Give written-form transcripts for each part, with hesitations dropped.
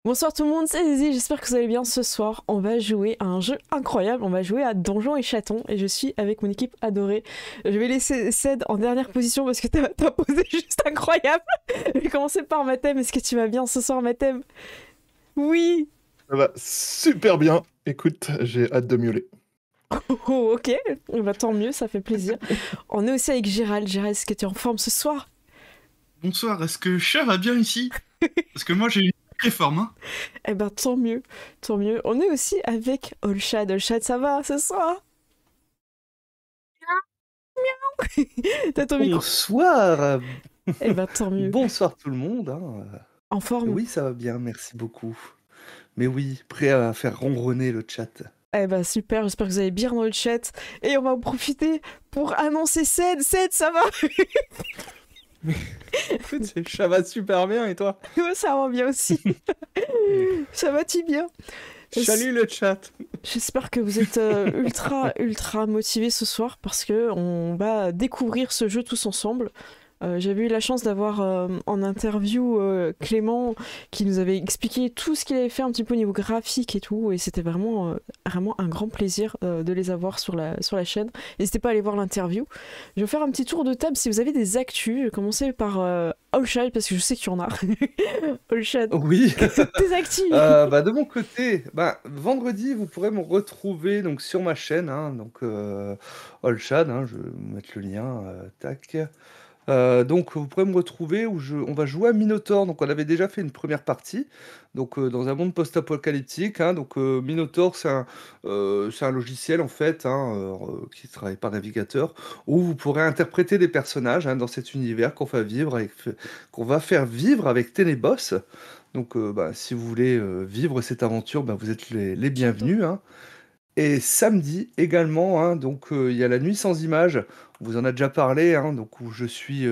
Bonsoir tout le monde, c'est Zizi, j'espère que vous allez bien. Ce soir, on va jouer à un jeu incroyable, on va jouer à Donjons et Chatons et je suis avec mon équipe adorée. Je vais laisser Ced en dernière position parce que t'as posé juste incroyable. Je vais commencer par Mathem, est-ce que tu vas bien ce soir Mathem? Oui. Ça va super bien. Écoute, j'ai hâte de miauler. Oh, ok, bah, tant mieux, ça fait plaisir. On est aussi avec Gérald. Gérald, est-ce que tu es en forme ce soir? Bonsoir, est-ce que chat va bien ici? Parce que moi j'ai une sacrée forme, hein. Eh ben tant mieux, tant mieux. On est aussi avec Olshad. Olshad, ça va ce soir? Miaou. T'as ton micro. Bonsoir. Eh ben tant mieux. Bonsoir tout le monde. En forme? Oui, ça va bien, merci beaucoup. Mais oui, prêt à faire ronronner le chat. Eh ben super, j'espère que vous allez bien dans le chat. Et on va en profiter pour annoncer Ced. Ced, ça va? Écoute, ça va super bien et toi? Ouais, ça va bien aussi. Ça va-tu bien? Salut le chat. J'espère que vous êtes ultra motivés ce soir parce que on va découvrir ce jeu tous ensemble. J'avais eu la chance d'avoir en interview Clément qui nous avait expliqué tout ce qu'il avait fait un petit peu au niveau graphique et tout, et c'était vraiment un grand plaisir de les avoir sur la chaîne. N'hésitez pas à aller voir l'interview. Je vais faire un petit tour de table si vous avez des actus. Je vais commencer par Olshad parce que je sais qu'il y en a. Olshad, Oui. tes actus. De mon côté, vendredi, vous pourrez me retrouver donc, sur ma chaîne, donc Olshad, je vais vous mettre le lien, tac. Donc vous pourrez me retrouver où on va jouer à Minotaur. Donc on avait déjà fait une première partie, donc dans un monde post-apocalyptique. Donc Minotaur, c'est un logiciel en fait qui travaille par navigateur, où vous pourrez interpréter des personnages dans cet univers qu'on va faire vivre avec Ténébos. Donc si vous voulez vivre cette aventure, vous êtes les bienvenus. Et samedi également, donc il y a la nuit sans images. On vous en a déjà parlé, donc où je suis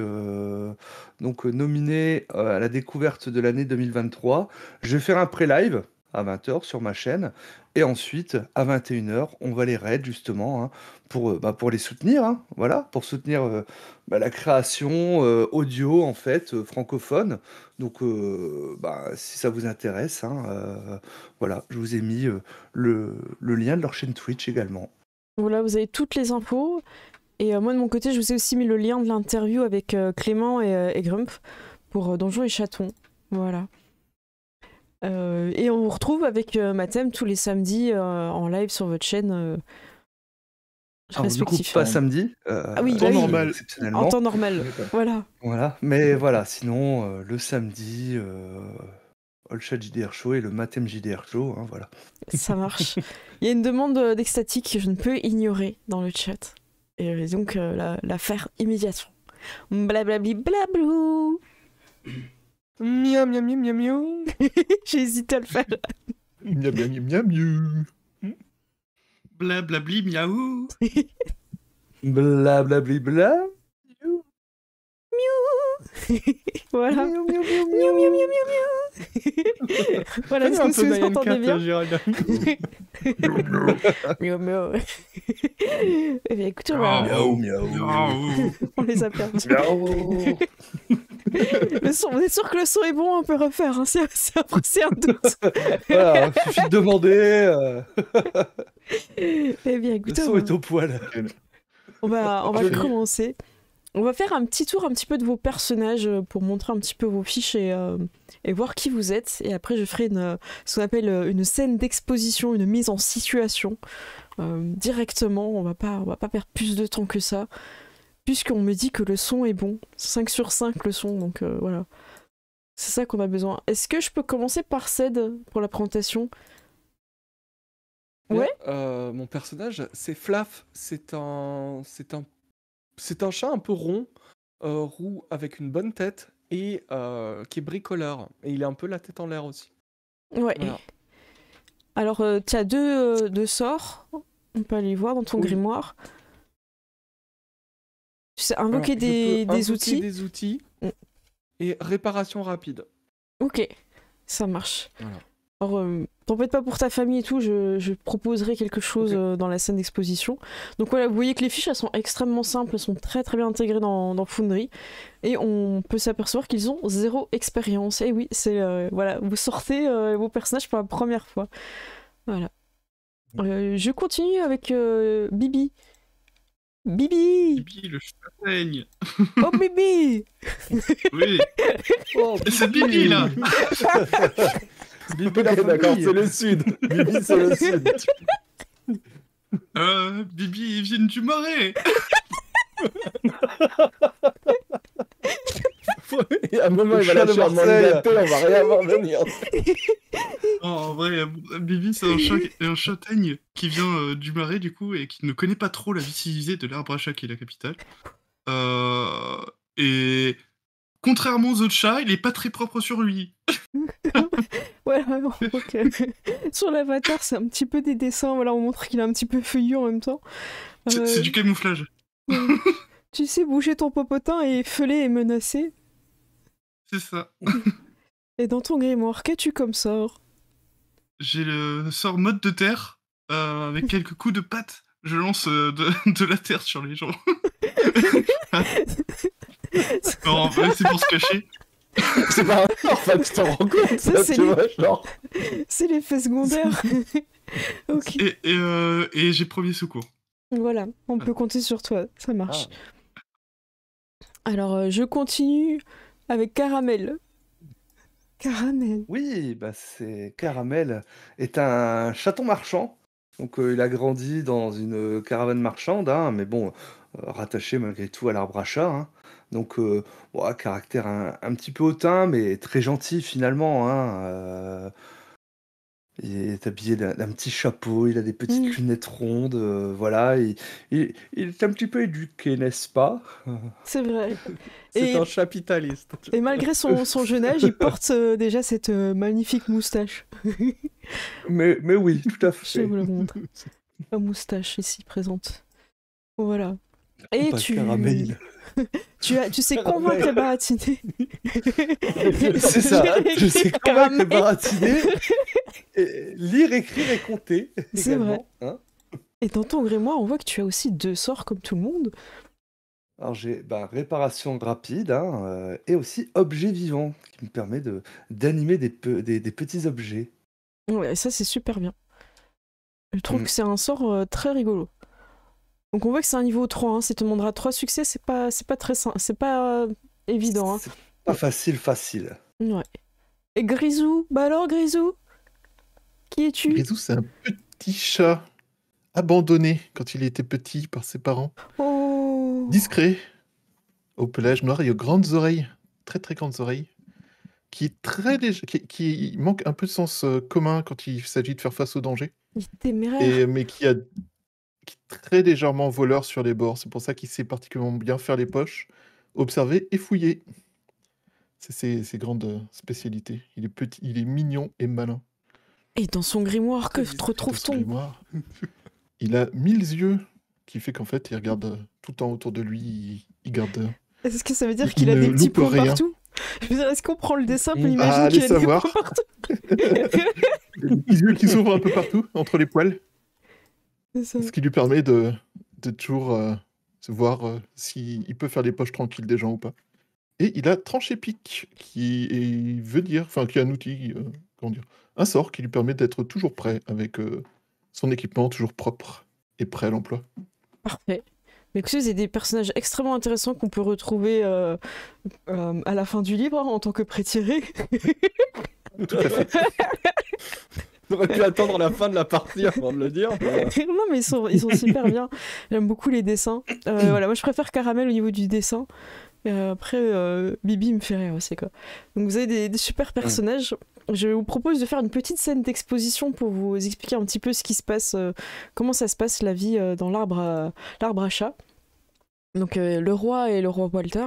nominé à la découverte de l'année 2023. Je vais faire un pré-live à 20h sur ma chaîne. Et ensuite, à 21h, on va les raid justement pour les soutenir. Voilà, pour soutenir la création audio en fait francophone. Donc si ça vous intéresse, voilà, je vous ai mis le lien de leur chaîne Twitch également. Voilà, vous avez toutes les infos. Et moi de mon côté, je vous ai aussi mis le lien de l'interview avec Clément et Grump pour Donjons et Chatons. Voilà. Et on vous retrouve avec Mathem tous les samedis en live sur votre chaîne. Du coup, pas samedi. Oui, temps normal. Exceptionnellement. En temps normal. Voilà. Voilà, mais voilà, sinon, le samedi, Olshad JDR Show et le Mathem JDR Show, voilà. Ça marche. Il y a une demande d'Extatic que je ne peux ignorer dans le chat. Et donc, la faire immédiatement. Blablabli blablou. Miam miam miam miam miam. J'ai hésité à le faire. Miam miam miam miam miam. Blablabli miaou. Blablabli bla. Voilà. Miaou, miaou, miaou, Miaou, miaou, miaou, miaou, miaou. Voilà, est-ce que vous entendez bien? Miaou, miaou. Eh bien, écoutez, Miaou, miaou. on les a perdus. Miaou. Le son, vous êtes sûr que le son est bon? On peut refaire, c'est un doute. Voilà, il suffit de demander. Eh bien, Le écoutez, son est au poil. on va commencer. On va faire un petit tour un petit peu de vos personnages pour montrer un petit peu vos fiches et voir qui vous êtes. Et après, je ferai ce qu'on appelle une scène d'exposition, une mise en situation directement. On va pas perdre plus de temps que ça, puisqu'on me dit que le son est bon. 5 sur 5 le son, donc voilà. C'est ça qu'on a besoin. Est-ce que je peux commencer par Ced pour la présentation? Ouais. Mon personnage, c'est Flaf. C'est un chat un peu rond, roux, avec une bonne tête et qui est bricoleur. Et il a un peu la tête en l'air aussi. Ouais. Voilà. Alors, tu as deux sorts. On peut aller voir dans ton grimoire. Tu sais invoquer des outils. Des outils Mm. et réparation rapide. Ok, ça marche. Voilà. Alors, t'embête pas pour ta famille et tout, je proposerai quelque chose dans la scène d'exposition. Donc voilà, vous voyez que les fiches, elles sont extrêmement simples, elles sont très très bien intégrées dans Foundry. Et on peut s'apercevoir qu'ils ont 0 expérience. Et oui, c'est voilà, vous sortez vos personnages pour la première fois. Voilà. Je continue avec Bibi. Bibi! Bibi, le châtaigne. Oh Bibi! Oui, Oh, c'est Bibi, là. Bibi, la Ok, d'accord, famille. c'est le sud. Bibi, c'est le sud. Bibi, ils viennent du Marais. Et à un moment, Le il va chat de lâcher un Marseille. mandaté, on va rien voir venir. Non, en vrai, Bibi, c'est un châtaigne qui vient du Marais, du coup, et qui ne connaît pas trop la vie civilisée de l'Arbre à chat, qui est la capitale. Et contrairement aux autres chats, il est pas très propre sur lui. Ouais, ok. Sur l'avatar, c'est un petit peu des dessins, voilà, on montre qu'il est un petit peu feuillu en même temps. C'est du camouflage. Tu sais bouger ton popotin et feuler et menacer. C'est ça. Et dans ton grimoire, qu'as-tu comme sort? J'ai le sort mode de terre, avec quelques coups de patte. Je lance de la terre sur les gens. Non, en vrai, c'est pour se cacher. C'est pas un en fait, tu t'en rends compte, Ça, c'est tu vois, genre. C'est l'effet secondaire. Ok, Et j'ai premier secours. voilà, on peut compter sur toi, ça marche. Alors, je continue avec Caramel. Caramel. Oui, bah c'est Caramel est un chaton marchand. Donc il a grandi dans une caravane marchande, hein, mais bon, rattaché malgré tout à l'arbre à chat, hein. Donc bon, à caractère un petit peu hautain, mais très gentil finalement, hein. Il est habillé d'un petit chapeau, il a des petites lunettes rondes, voilà, il est un petit peu éduqué, n'est-ce pas? C'est vrai. C'est Et- un chapitaliste. Et malgré son jeune âge, il porte déjà cette magnifique moustache. Mais oui, tout à Je fait. vous le montre. La moustache ici présente. Voilà. Et Pas tu... Caramel. tu sais convaincre les baratinés. C'est ça, je sais convaincre les Caramel. baratinés, et lire, écrire et compter. C'est également, hein. Et dans ton grimoire, on voit que tu as aussi 2 sorts comme tout le monde. Alors j'ai réparation rapide, hein, et aussi objet vivant, qui me permet d'animer des petits objets. Ouais, ça c'est super bien. Je trouve Mm. que c'est un sort très rigolo. Donc on voit que c'est un niveau 3, hein. Ça te demandera 3 succès, c'est pas très simple, c'est pas évident. Hein. C'est pas facile. Ouais. Et Grisou, bah alors Grisou, qui es-tu? Grisou, c'est un petit chat abandonné quand il était petit par ses parents. Oh. Discret, au pelage noir et aux grandes oreilles, très très grandes oreilles, qui est très léger, qui manque un peu de sens commun quand il s'agit de faire face au danger, Il est téméraire. mais qui est très légèrement voleur sur les bords. C'est pour ça qu'il sait particulièrement bien faire les poches, observer et fouiller. C'est ses grandes spécialités. Il est petit, il est mignon et malin. Et dans son grimoire, que Dans son retrouve-t-on? grimoire, il a 1000 yeux, qui fait qu'en fait, il regarde tout le temps autour de lui, il garde... Est-ce que ça veut dire Il qu'il a ne des petits loupe points rien. partout? Je veux dire, est-ce qu'on prend le dessin pour Ah, imaginer allez qu'il a des savoir. points partout? Des petits yeux qui s'ouvrent un peu partout, entre les poils, C'est ça. ce qui lui permet de toujours voir s'il peut faire les poches tranquilles des gens ou pas. Et il a tranché pique, qui veut dire, enfin, qui est un outil, comment dire, un sort qui lui permet d'être toujours prêt avec son équipement toujours propre et prêt à l'emploi. Parfait. Mais écoutez, c'est des personnages extrêmement intéressants qu'on peut retrouver à la fin du livre hein, en tant que pré-tiré. Tout à fait. J'aurais pu attendre la fin de la partie avant de le dire. mais- Non, mais ils sont super bien. J'aime beaucoup les dessins. Voilà, moi je préfère Caramel au niveau du dessin. Après, Bibi me fait rire aussi, quoi. Donc vous avez des super personnages. Je vous propose de faire une petite scène d'exposition pour vous expliquer un petit peu ce qui se passe, comment ça se passe la vie dans l'arbre à chat. Donc le roi et le roi Walter.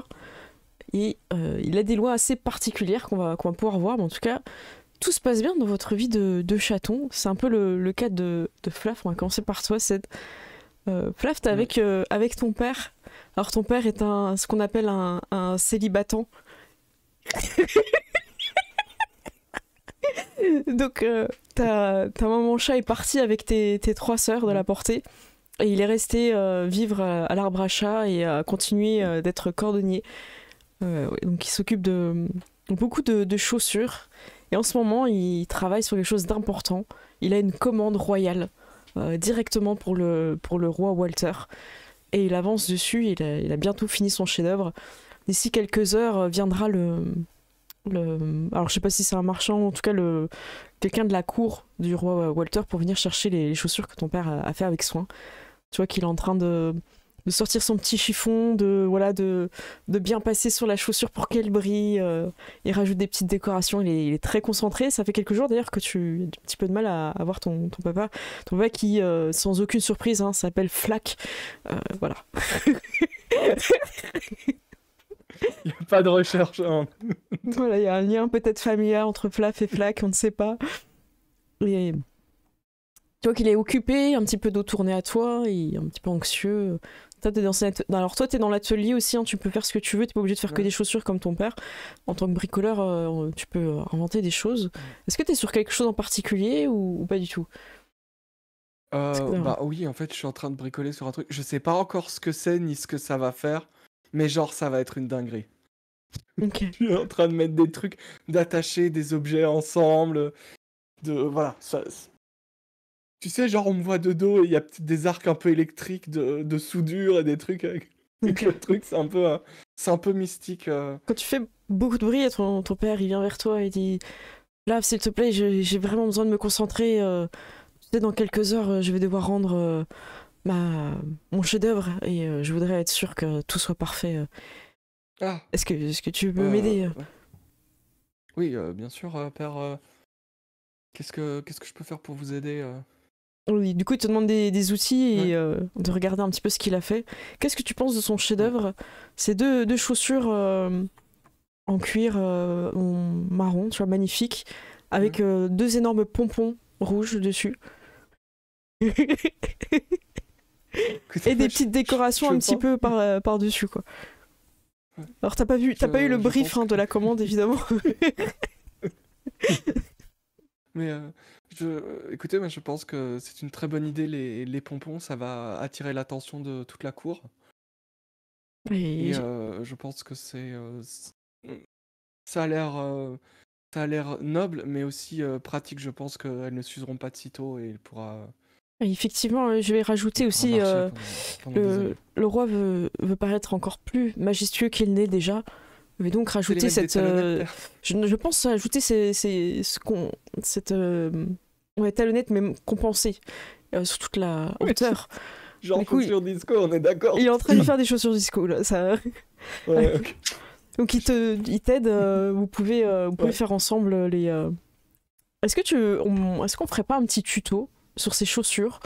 Et il a des lois assez particulières qu'on va pouvoir voir, mais en tout cas, tout se passe bien dans votre vie de chaton. C'est un peu le cas de Flaf. On va commencer par toi, Ced. Flaf, t'es avec ton père. Alors ton père est ce qu'on appelle un célibatant. Donc, ta maman chat est partie avec tes 3 sœurs de la portée. Et il est resté vivre à l'arbre à chat et continuer d'être cordonnier. Ouais, donc, il s'occupe de beaucoup de chaussures. Et en ce moment, il travaille sur quelque chose d'important. Il a une commande royale directement pour le roi Walter. Et il avance dessus. Il a bientôt fini son chef-d'œuvre. D'ici quelques heures viendra alors je sais pas si c'est un marchand, en tout cas quelqu'un de la cour du roi Walter pour venir chercher les chaussures que ton père a fait avec soin. Tu vois qu'il est en train de sortir son petit chiffon, de bien passer sur la chaussure pour qu'elle brille. Il rajoute des petites décorations, il est très concentré. Ça fait quelques jours d'ailleurs que tu as un petit peu de mal à voir ton papa. Ton papa qui, sans aucune surprise, s'appelle Flack. Voilà. Il n'y a pas de recherche. Hein. Voilà, il y a un lien peut-être familial entre Flaf et Flack, on ne sait pas. Et tu vois qu'il est occupé, un petit peu dos tourné à toi, il est un petit peu anxieux. Alors toi, t'es dans l'atelier aussi, tu peux faire ce que tu veux, t'es pas obligé de faire que des chaussures comme ton père. En tant que bricoleur, tu peux inventer des choses. Est-ce que t'es sur quelque chose en particulier ou pas du tout? Bah oui, en fait, je suis en train de bricoler sur un truc. Je sais pas encore ce que c'est ni ce que ça va faire, mais genre, ça va être une dinguerie. Ok. Je suis en train de mettre des trucs, d'attacher des objets ensemble, voilà. Tu sais, genre, on me voit de dos et il y a des arcs un peu électriques de soudure et des trucs avec le truc, c'est un peu mystique. Quand tu fais beaucoup de bruit, ton père, il vient vers toi et dit « Là, s'il te plaît, j'ai vraiment besoin de me concentrer. Tu sais, dans quelques heures, je vais devoir rendre mon chef-d'œuvre et je voudrais être sûr que tout soit parfait. Ah, Est-ce que tu peux m'aider? ouais. Oui, bien sûr, père. Qu'est-ce que je peux faire pour vous aider? Oui, du coup, il te demande des outils et de regarder un petit peu ce qu'il a fait. Qu'est-ce que tu penses de son chef-d'œuvre? C'est deux chaussures en cuir marron, tu vois, magnifiques, avec 2 énormes pompons rouges dessus. Et des petites décorations un petit peu par-dessus, quoi. Alors, t'as pas eu le brief de la commande, évidemment. Mais écoutez, moi je pense que c'est une très bonne idée, les pompons, ça va attirer l'attention de toute la cour. Et je pense que ça a l'air noble, mais aussi pratique. Je pense qu'elles ne s'useront pas de sitôt et il pourra Effectivement, je vais rajouter aussi marcher pendant des années. le roi veut paraître encore plus majestueux qu'il n'est déjà. Je vais donc rajouter C'est les mecs des talonnettes, je pense ajouter cette talonnette, mais compensée sur toute la hauteur. Genre Du coup, chaussures disco, on est d'accord. Il est en train de faire des chaussures disco là. Ça... Ouais, ok. Donc il t'aide. Vous pouvez faire ensemble les. Est-ce qu'on ferait pas un petit tuto sur ces chaussures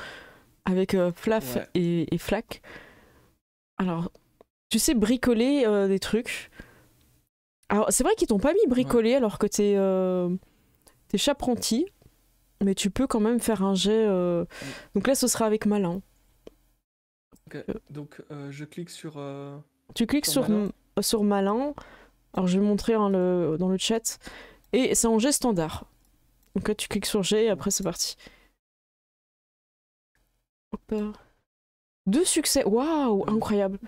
avec Flaf et Flack? Alors, tu sais bricoler des trucs. Alors, c'est vrai qu'ils t'ont pas mis bricoler alors que t'es chapranti, mais tu peux quand même faire un jet. Donc là, ce sera avec malin. Okay. Donc, je clique sur. Tu cliques sur malin. Alors, je vais montrer dans le chat. Et c'est en jet standard. Donc là, tu cliques sur jet et après, c'est parti. Hop. 2 succès. Waouh, incroyable.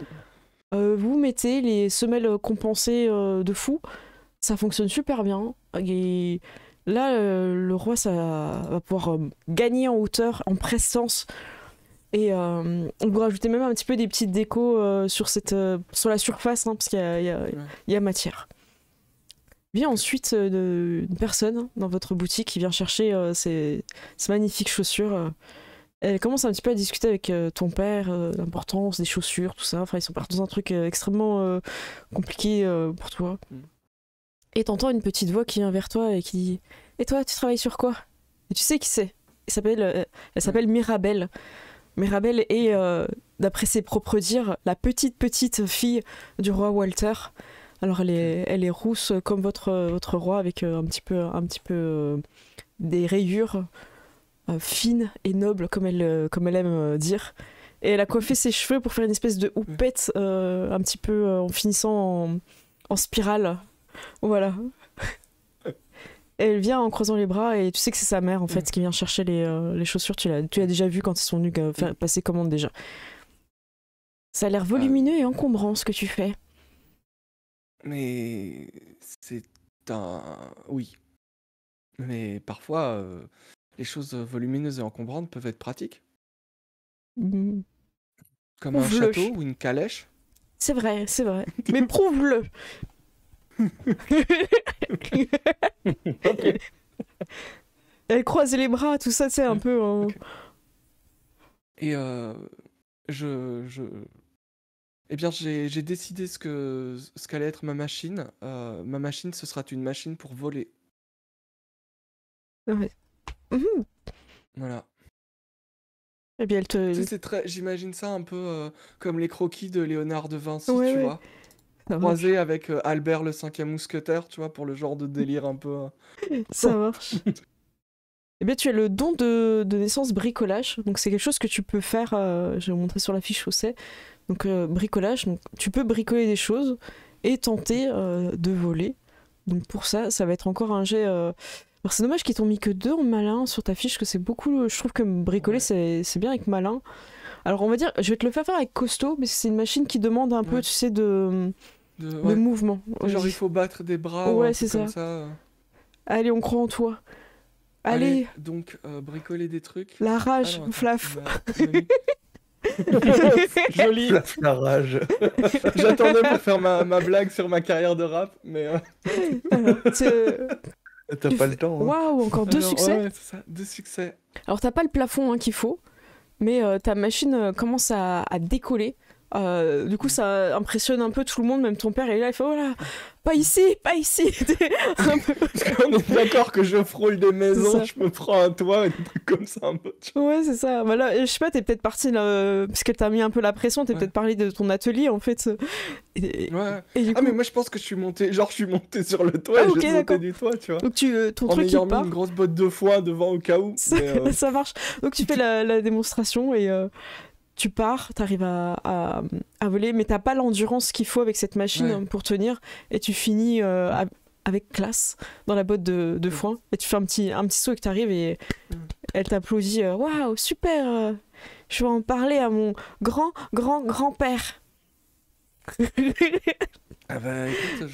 Vous mettez les semelles compensées de fou, ça fonctionne super bien. Et là, le roi, ça va pouvoir gagner en hauteur, en présence. Et vous rajoutez même un petit peu des petites décos sur la surface, parce qu'il y a matière. Vient ensuite une personne dans votre boutique qui vient chercher ces magnifiques chaussures. Elle commence un petit peu à discuter avec ton père, l'importance des chaussures, tout ça. Enfin, ils sont partis dans un truc extrêmement compliqué pour toi. Et t'entends une petite voix qui vient vers toi et qui dit « Et toi, tu travailles sur quoi ?» Et tu sais qui c'est. Elle s'appelle Mirabelle. Mirabelle est, d'après ses propres dires, la petite fille du roi Walter. Alors, elle est rousse comme votre roi, avec un petit peu des rayures. Fine et noble comme elle aime dire, et elle a coiffé ses cheveux pour faire une espèce de houppette un petit peu en finissant en spirale, voilà. elle vient en croisant les bras et tu sais que c'est sa mère en fait qui vient chercher les chaussures. Tu l'as déjà vu quand ils sont venus passer commande déjà. Ça a l'air volumineux et encombrant ce que tu fais. Mais c'est oui. Mais parfois, les choses volumineuses et encombrantes peuvent être pratiques. Mm. Comme un Prouve-le. château ou une calèche. C'est vrai. Mais prouve-le. Elle croise les bras, tout ça, c'est un peu... Ok. Et eh bien, j'ai décidé ce qu'allait être ma machine. Ma machine, ce sera une machine pour voler. Ouais. Mhm. Voilà. Et bien, elle te... Tu sais, j'imagine ça un peu comme les croquis de Léonard de Vinci, Ouais, tu ouais. vois. Ça marche. Croisé avec Albert le 5e mousquetaire, tu vois, pour le genre de délire un peu... Ça marche. Eh bien, tu as le don de naissance bricolage. Donc, c'est quelque chose que tu peux faire. Je vais vous montrer sur la fiche où c'est. Donc, bricolage. Donc, tu peux bricoler des choses et tenter de voler. Donc, pour ça, ça va être encore un jet. Alors, c'est dommage qu'ils t'ont mis que 2 en malin sur ta fiche, que c'est beaucoup. Je trouve que bricoler, c'est bien avec malin. Alors, on va dire, je vais te le faire avec costaud, mais c'est une machine qui demande un peu, Ouais. tu sais, de Ouais. mouvement. Genre, il faut battre des bras ou Ouais, un c'est truc comme ça. ça. Allez, on croit en toi. Allez, Donc, bricoler des trucs. la rage, Ah non, attends, Flaf. Joli. La rage. J'attendais pour faire ma blague sur ma carrière de rap, mais... Alors, T'as pas le temps. Hein. Waouh, encore 2 alors, succès. Ouais, c'est ça, 2 succès. Alors, t'as pas le plafond qu'il faut, mais ta machine commence à décoller. Du coup, ça impressionne un peu tout le monde, même ton père est là, il fait oh là, pas ici, pas ici. Un peu- Parce qu'on est d'accord que je frôle des C'est maisons, ça. je me prends un toit et des trucs comme ça un peu. Tu vois. Ouais, c'est ça. Bah là, je sais pas, t'es peut-être parti là, parce qu'elle t'a mis un peu la pression, t'es Ouais. peut-être parlé de ton atelier en fait. Et, Ouais. et du Ah coup, mais moi je pense que je suis monté sur le toit Ah, et ok, j'ai sauté d'accord. du toit, tu vois. donc ton En truc il ayant mis part. une grosse botte de foin devant au cas où. Ça, mais, ça marche. Donc tu fais la démonstration et tu pars, t'arrives à voler, mais t'as pas l'endurance qu'il faut avec cette machine Ouais. pour tenir, et tu finis avec classe dans la botte de foin, et tu fais un petit saut et que t'arrives et elle t'applaudit. Waouh, super, je vais en parler à mon grand-père. Ah bah écoute,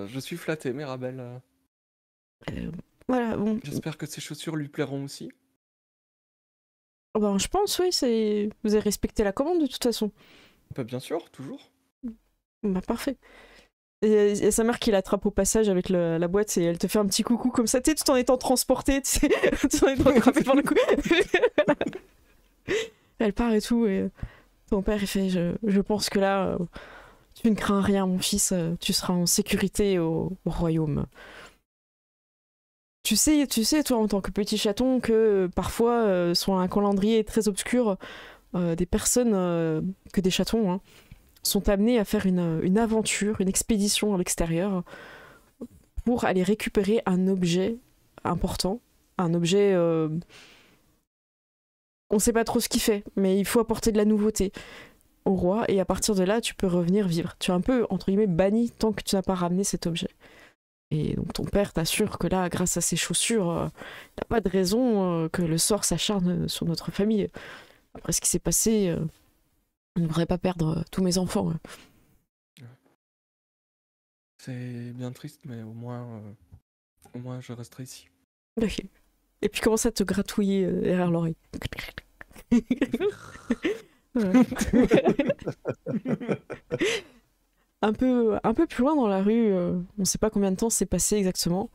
je suis flatté, Mirabelle. Voilà, bon. J'espère que ces chaussures lui plairont aussi. Ben, je pense, oui, vous avez respecté la commande de toute façon. Bah bien sûr, toujours. Bah parfait. Et il y a sa mère qui l'attrape au passage avec la boîte et elle te fait un petit coucou comme ça, tu sais, tout en étant transportée, tu sais, tout en étant attrapée par le cou. Elle part et tout, et ton père il fait je pense que là, tu ne crains rien, mon fils, tu seras en sécurité au royaume. Tu sais, toi, en tant que petit chaton, que parfois, sur un calendrier très obscur, des personnes, que des chatons, hein, sont amenés à faire une aventure, une expédition à l'extérieur pour aller récupérer un objet important, un objet... on sait pas trop ce qu'il fait, mais il faut apporter de la nouveauté au roi, et à partir de là, tu peux revenir vivre. Tu es un peu, entre guillemets, banni tant que tu n'as pas ramené cet objet. Et donc ton père t'assure que là, grâce à ces chaussures, il n'y a pas de raison que le sort s'acharne sur notre famille. Après ce qui s'est passé, on ne devrait pas perdre tous mes enfants. C'est bien triste, mais au moins je resterai ici. Ok. Et puis commence à te gratouiller derrière l'oreille. Voilà. un peu plus loin dans la rue, on ne sait pas combien de temps s'est passé exactement.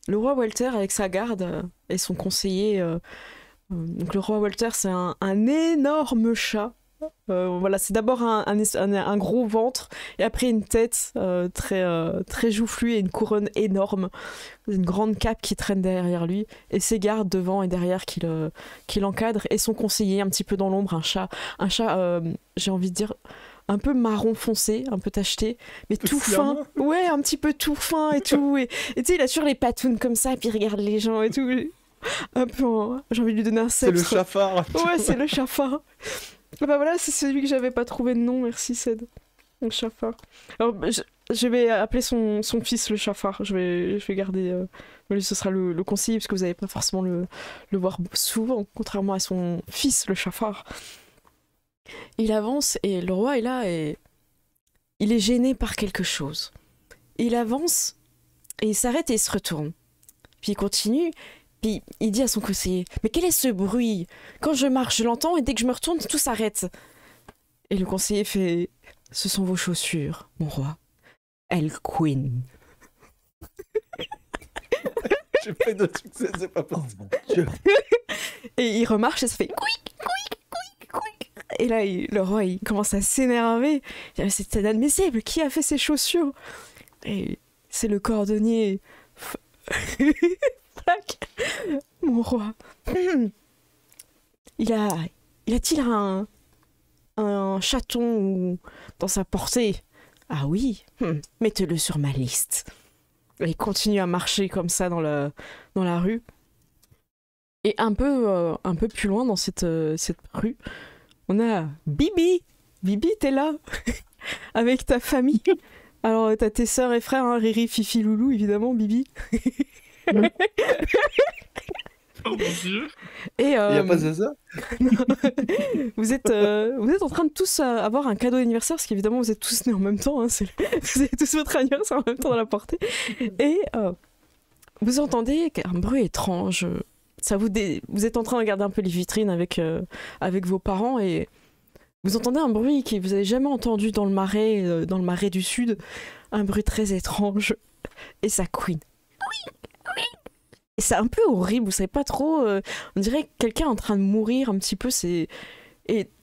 Le roi Walter avec sa garde et son conseiller. Donc le roi Walter, c'est un énorme chat. Voilà, c'est d'abord un gros ventre et après une tête très joufflue et une couronne énorme, une grande cape qui traîne derrière lui, et ses gardes devant et derrière qui l'encadrent, et son conseiller un petit peu dans l'ombre, un chat j'ai envie de dire un peu marron foncé, un peu tacheté, mais tout fin. Ouais, un petit peu tout fin et tout. Et tu sais, il a toujours les patounes comme ça, et puis il regarde les gens et tout. Un peu, j'ai envie de lui donner un C'est sceptre. le chafard. Ouais, c'est le chafard. Bah voilà, c'est celui que j'avais pas trouvé de nom, merci Ced. Le chafard. Alors, je vais appeler son fils le chafard. Je vais garder. Lui, ce sera le conseiller, parce que vous n'allez pas forcément le voir souvent, contrairement à son fils le chafard. Il avance et le roi est là et il est gêné par quelque chose. Il avance et il s'arrête et il se retourne. Puis il continue, puis il dit à son conseiller: mais quel est ce bruit? Quand je marche, je l'entends et dès que je me retourne, tout s'arrête. Et le conseiller fait: ce sont vos chaussures, mon roi. Elles couinent. J'ai fait de succès, c'est pas possible. Oh mon Dieu. Et il remarche et ça fait couic, couic, couic, couic. Et là, le roi, il commence à s'énerver. Il dit: c'est inadmissible, qui a fait ces chaussures? Et c'est le cordonnier. Flac, mon roi. Il a-t-il un chaton dans sa portée? Ah oui, mettez-le sur ma liste. Et il continue à marcher comme ça dans la rue. Et un peu plus loin dans cette rue, on a Bibi. Bibi, t'es là avec ta famille. Alors, t'as tes sœurs et frères, hein, Riri, Fifi, Loulou, évidemment, Bibi. Oh mon Dieu. Et Il n'y a pas Zaza? vous êtes en train de tous avoir un cadeau d'anniversaire, parce qu'évidemment, vous êtes tous nés en même temps. Hein, vous avez tous votre anniversaire en même temps dans la portée. Et vous entendez un bruit étrange. Vous êtes en train de regarder un peu les vitrines avec vos parents et vous entendez un bruit que vous n'avez jamais entendu dans le marais du sud. Un bruit très étrange. Et ça couine. Et c'est un peu horrible, vous savez pas trop. On dirait quelqu'un est en train de mourir un petit peu. Et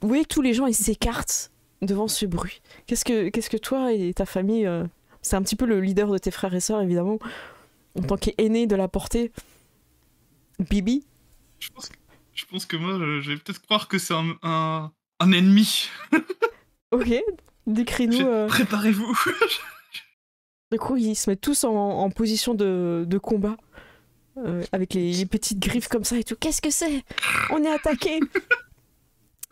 vous voyez, tous les gens ils s'écartent devant ce bruit. Qu'est-ce que toi et ta famille, c'est un petit peu le leader de tes frères et sœurs évidemment, en tant qu'aîné de la portée. Bibi. Je pense que moi, je vais peut-être croire que c'est un ennemi. Ok, décris-nous. Préparez-vous. Du coup, ils se mettent tous en position de combat. Avec les petites griffes comme ça et tout. Qu'est-ce que c'est? On est attaqué.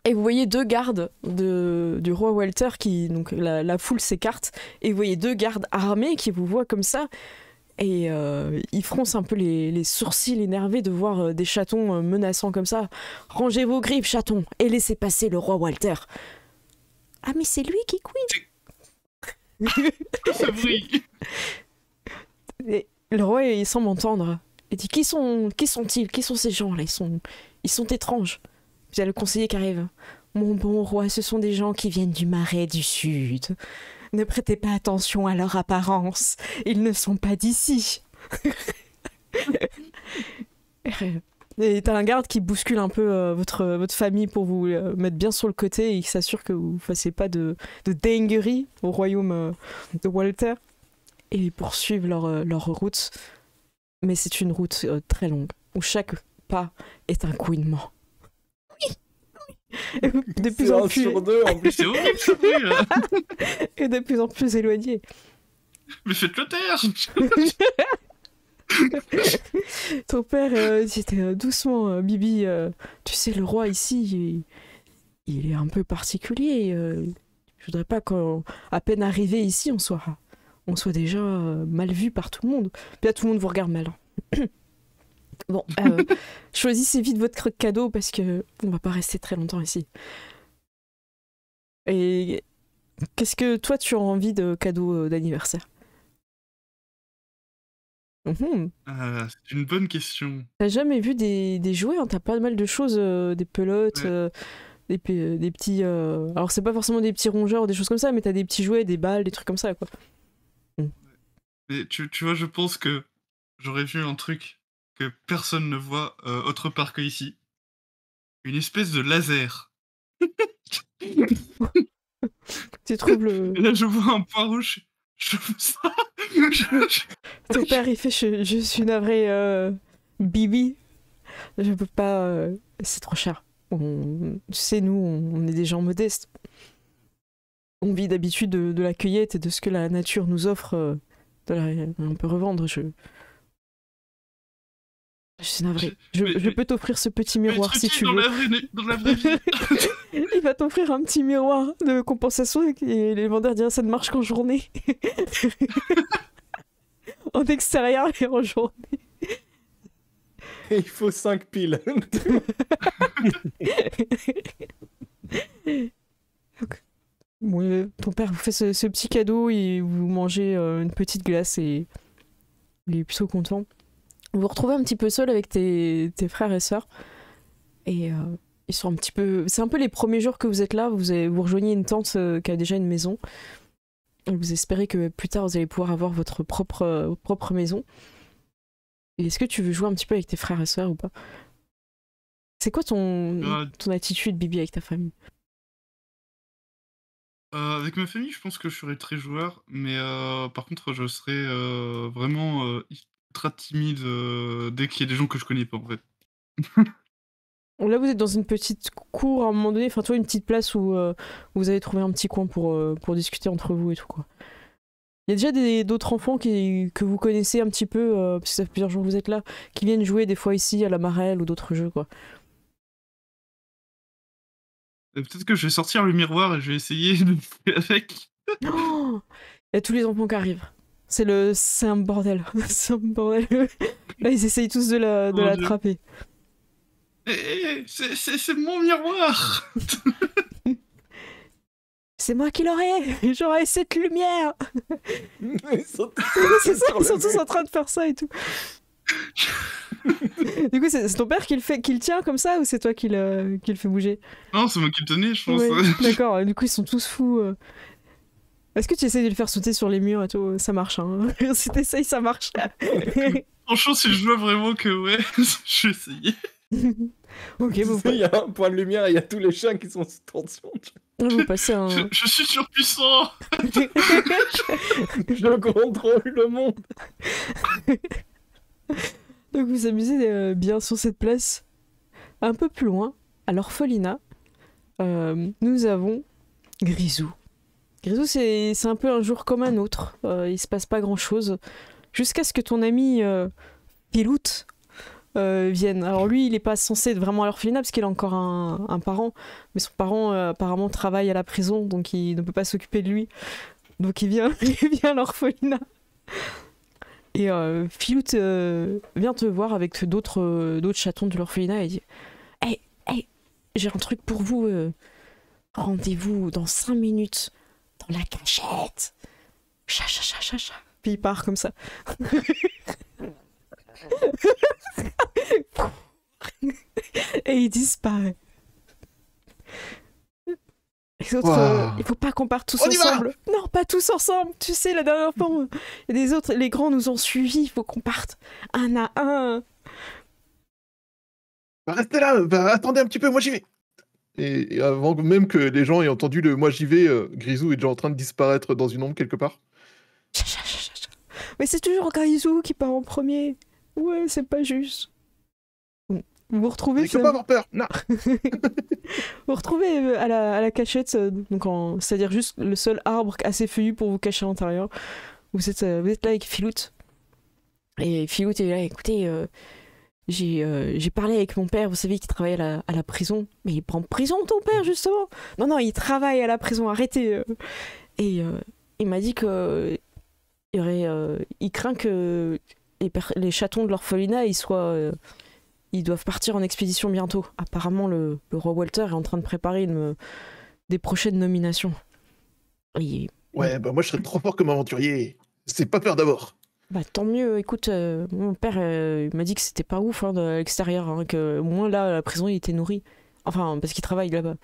Et vous voyez deux gardes du roi Walter qui... Donc la foule s'écarte. Et vous voyez deux gardes armés qui vous voient comme ça. Et ils froncent un peu les sourcils énervés de voir des chatons menaçants comme ça. Rangez vos griffes, chatons, et laissez passer le roi Walter. Ah, mais c'est lui qui couine. Ce bruit. Et le roi, il semble entendre. Il dit: qui sont-ils? Qui sont ces gens-là? Ils sont étranges. Puis il y a le conseiller qui arrive. Mon bon roi, ce sont des gens qui viennent du marais du sud. Ne prêtez pas attention à leur apparence. Ils ne sont pas d'ici. Et t'as un garde qui bouscule un peu votre famille pour vous mettre bien sur le côté et qui s'assure que vous ne fassiez pas de dinguerie au royaume de Walter. Et ils poursuivent leur route. Mais c'est une route très longue, où chaque pas est un couinement. Oui. De plus en plus... sur deux, en plus. C'est horrible ce bruit là. Et de plus en plus éloigné. Mais faites-le taire. Ton père dit: doucement, Bibi, tu sais, le roi ici, il est un peu particulier. Je voudrais pas qu'à peine arrivé ici, on soit déjà mal vu par tout le monde. Puis là, tout le monde vous regarde mal. Bon, choisissez vite votre cadeau parce que on va pas rester très longtemps ici. Et qu'est-ce que toi tu as envie de cadeau d'anniversaire? C'est une bonne question. T'as jamais vu des jouets, hein? T'as pas mal de choses, des pelotes, Ouais. des petits... Alors c'est pas forcément des petits rongeurs ou des choses comme ça, mais t'as des petits jouets, des balles, des trucs comme ça, quoi. Mais tu vois, je pense que j'aurais vu un truc que personne ne voit autre part que ici. Une espèce de laser. Tu trouves le... Et là, je vois un point rouge. Je veux ça. Ton père, il fait: je suis navré, Bibi. Je peux pas... c'est trop cher. Tu sais, nous, on est des gens modestes. On vit d'habitude de la cueillette et de ce que la nature nous offre. On peut revendre. Je suis navrée. Mais- Je peux t'offrir ce petit Mais miroir être si utile tu dans veux. dans la vraie vie. Il va t'offrir un petit miroir de compensation et les vendeurs diront ça ne marche qu'en journée. En extérieur et en journée. Et il faut 5 piles. Bon, ton père vous fait ce petit cadeau et vous mangez une petite glace et il est plutôt content. Vous vous retrouvez un petit peu seul avec tes frères et sœurs et ils sont un petit peu... C'est un peu les premiers jours que vous êtes là, vous rejoignez une tante qui a déjà une maison. Et vous espérez que plus tard vous allez pouvoir avoir votre propre maison. Et est-ce que tu veux jouer un petit peu avec tes frères et sœurs ou pas? C'est quoi ton attitude, Bibi, avec ta famille? Avec ma famille, je pense que je serais très joueur, mais par contre, je serais vraiment ultra timide dès qu'il y a des gens que je connais pas, en fait. Là, vous êtes dans une petite cour à un moment donné, enfin, toi, une petite place où vous avez trouvé un petit coin pour discuter entre vous et tout, quoi. Il y a déjà d'autres enfants que vous connaissez un petit peu, parce que ça fait plusieurs jours que vous êtes là, qui viennent jouer des fois ici à la marelle ou d'autres jeux, quoi. Peut-être que je vais sortir le miroir et je vais essayer de jouer avec. Oh, il y a tous les enfants qui arrivent. C'est un bordel. C'est un bordel. Là, ils essayent tous de Mon Dieu. l'attraper. C'est mon miroir. C'est moi qui l'aurai. J'aurai cette lumière. Ils sont C'est ça, sur ils le sont tous mur. en train de faire ça et tout. Du coup, c'est ton père qui le tient comme ça ou c'est toi qui le fait bouger? Non, c'est moi qui le tenais, je pense. Ouais, d'accord, du coup, ils sont tous fous. Est-ce que tu essayes de le faire sauter sur les murs et tout? Ça marche, hein. Si t'essayes, ça marche. Franchement, si je vois vraiment que ouais, je vais essayer. Ok, Tu sais, il y a un point de lumière et il y a tous les chiens qui sont sous tension. vous passez un... Je suis surpuissant. Je contrôle le monde. Donc vous amusez bien sur cette place. Un peu plus loin, à l'orphelinat, nous avons Grisou. Grisou, c'est un peu un jour comme un autre. Il se passe pas grand-chose. Jusqu'à ce que ton ami Piloute vienne. Alors lui, il est pas censé être vraiment à l'orphelinat parce qu'il a encore un parent. Mais son parent apparemment travaille à la prison, donc il ne peut pas s'occuper de lui. Donc il vient à l'orphelinat. Et Filoute vient te voir avec d'autres chatons de l'orphelinat et dit Hey, j'ai un truc pour vous. Rendez-vous dans 5 minutes dans la cachette. Cha. Puis il part comme ça. Et il disparaît. Les autres, Waouh. il faut pas qu'on parte tous On y va. ensemble. Non, pas tous ensemble. Tu sais, la dernière fois, il y a des autres, les grands nous ont suivis. Il faut qu'on parte un à un. Bah, restez là, bah, attendez un petit peu, moi j'y vais. Et avant même que les gens aient entendu le moi j'y vais, Grisou est déjà en train de disparaître dans une ombre quelque part. Cha. Mais c'est toujours Grisou qui part en premier. Ouais, c'est pas juste. Bon, vous vous retrouvez Il faut pas avoir peur. Non. Vous retrouvez à la cachette, donc c'est-à-dire juste le seul arbre assez feuillu pour vous cacher à l'intérieur. Vous êtes là avec Filoute. Et Filoute est là, écoutez, j'ai parlé avec mon père, vous savez, qui travaille à la prison. Mais il prend en prison ton père, justement. Non, il travaille à la prison, arrêtez. Et il m'a dit que il craint que les chatons de l'orphelinat, ils doivent partir en expédition bientôt. Apparemment, le roi Walter est en train de préparer des prochaines nominations. Et, Ouais, bah moi je serais trop fort comme aventurier. C'est pas peur d'abord. bah tant mieux. Écoute, mon père il m'a dit que c'était pas ouf hein, de l'extérieur, hein, que au moins là, à la prison, il était nourri. Enfin, parce qu'il travaille là-bas.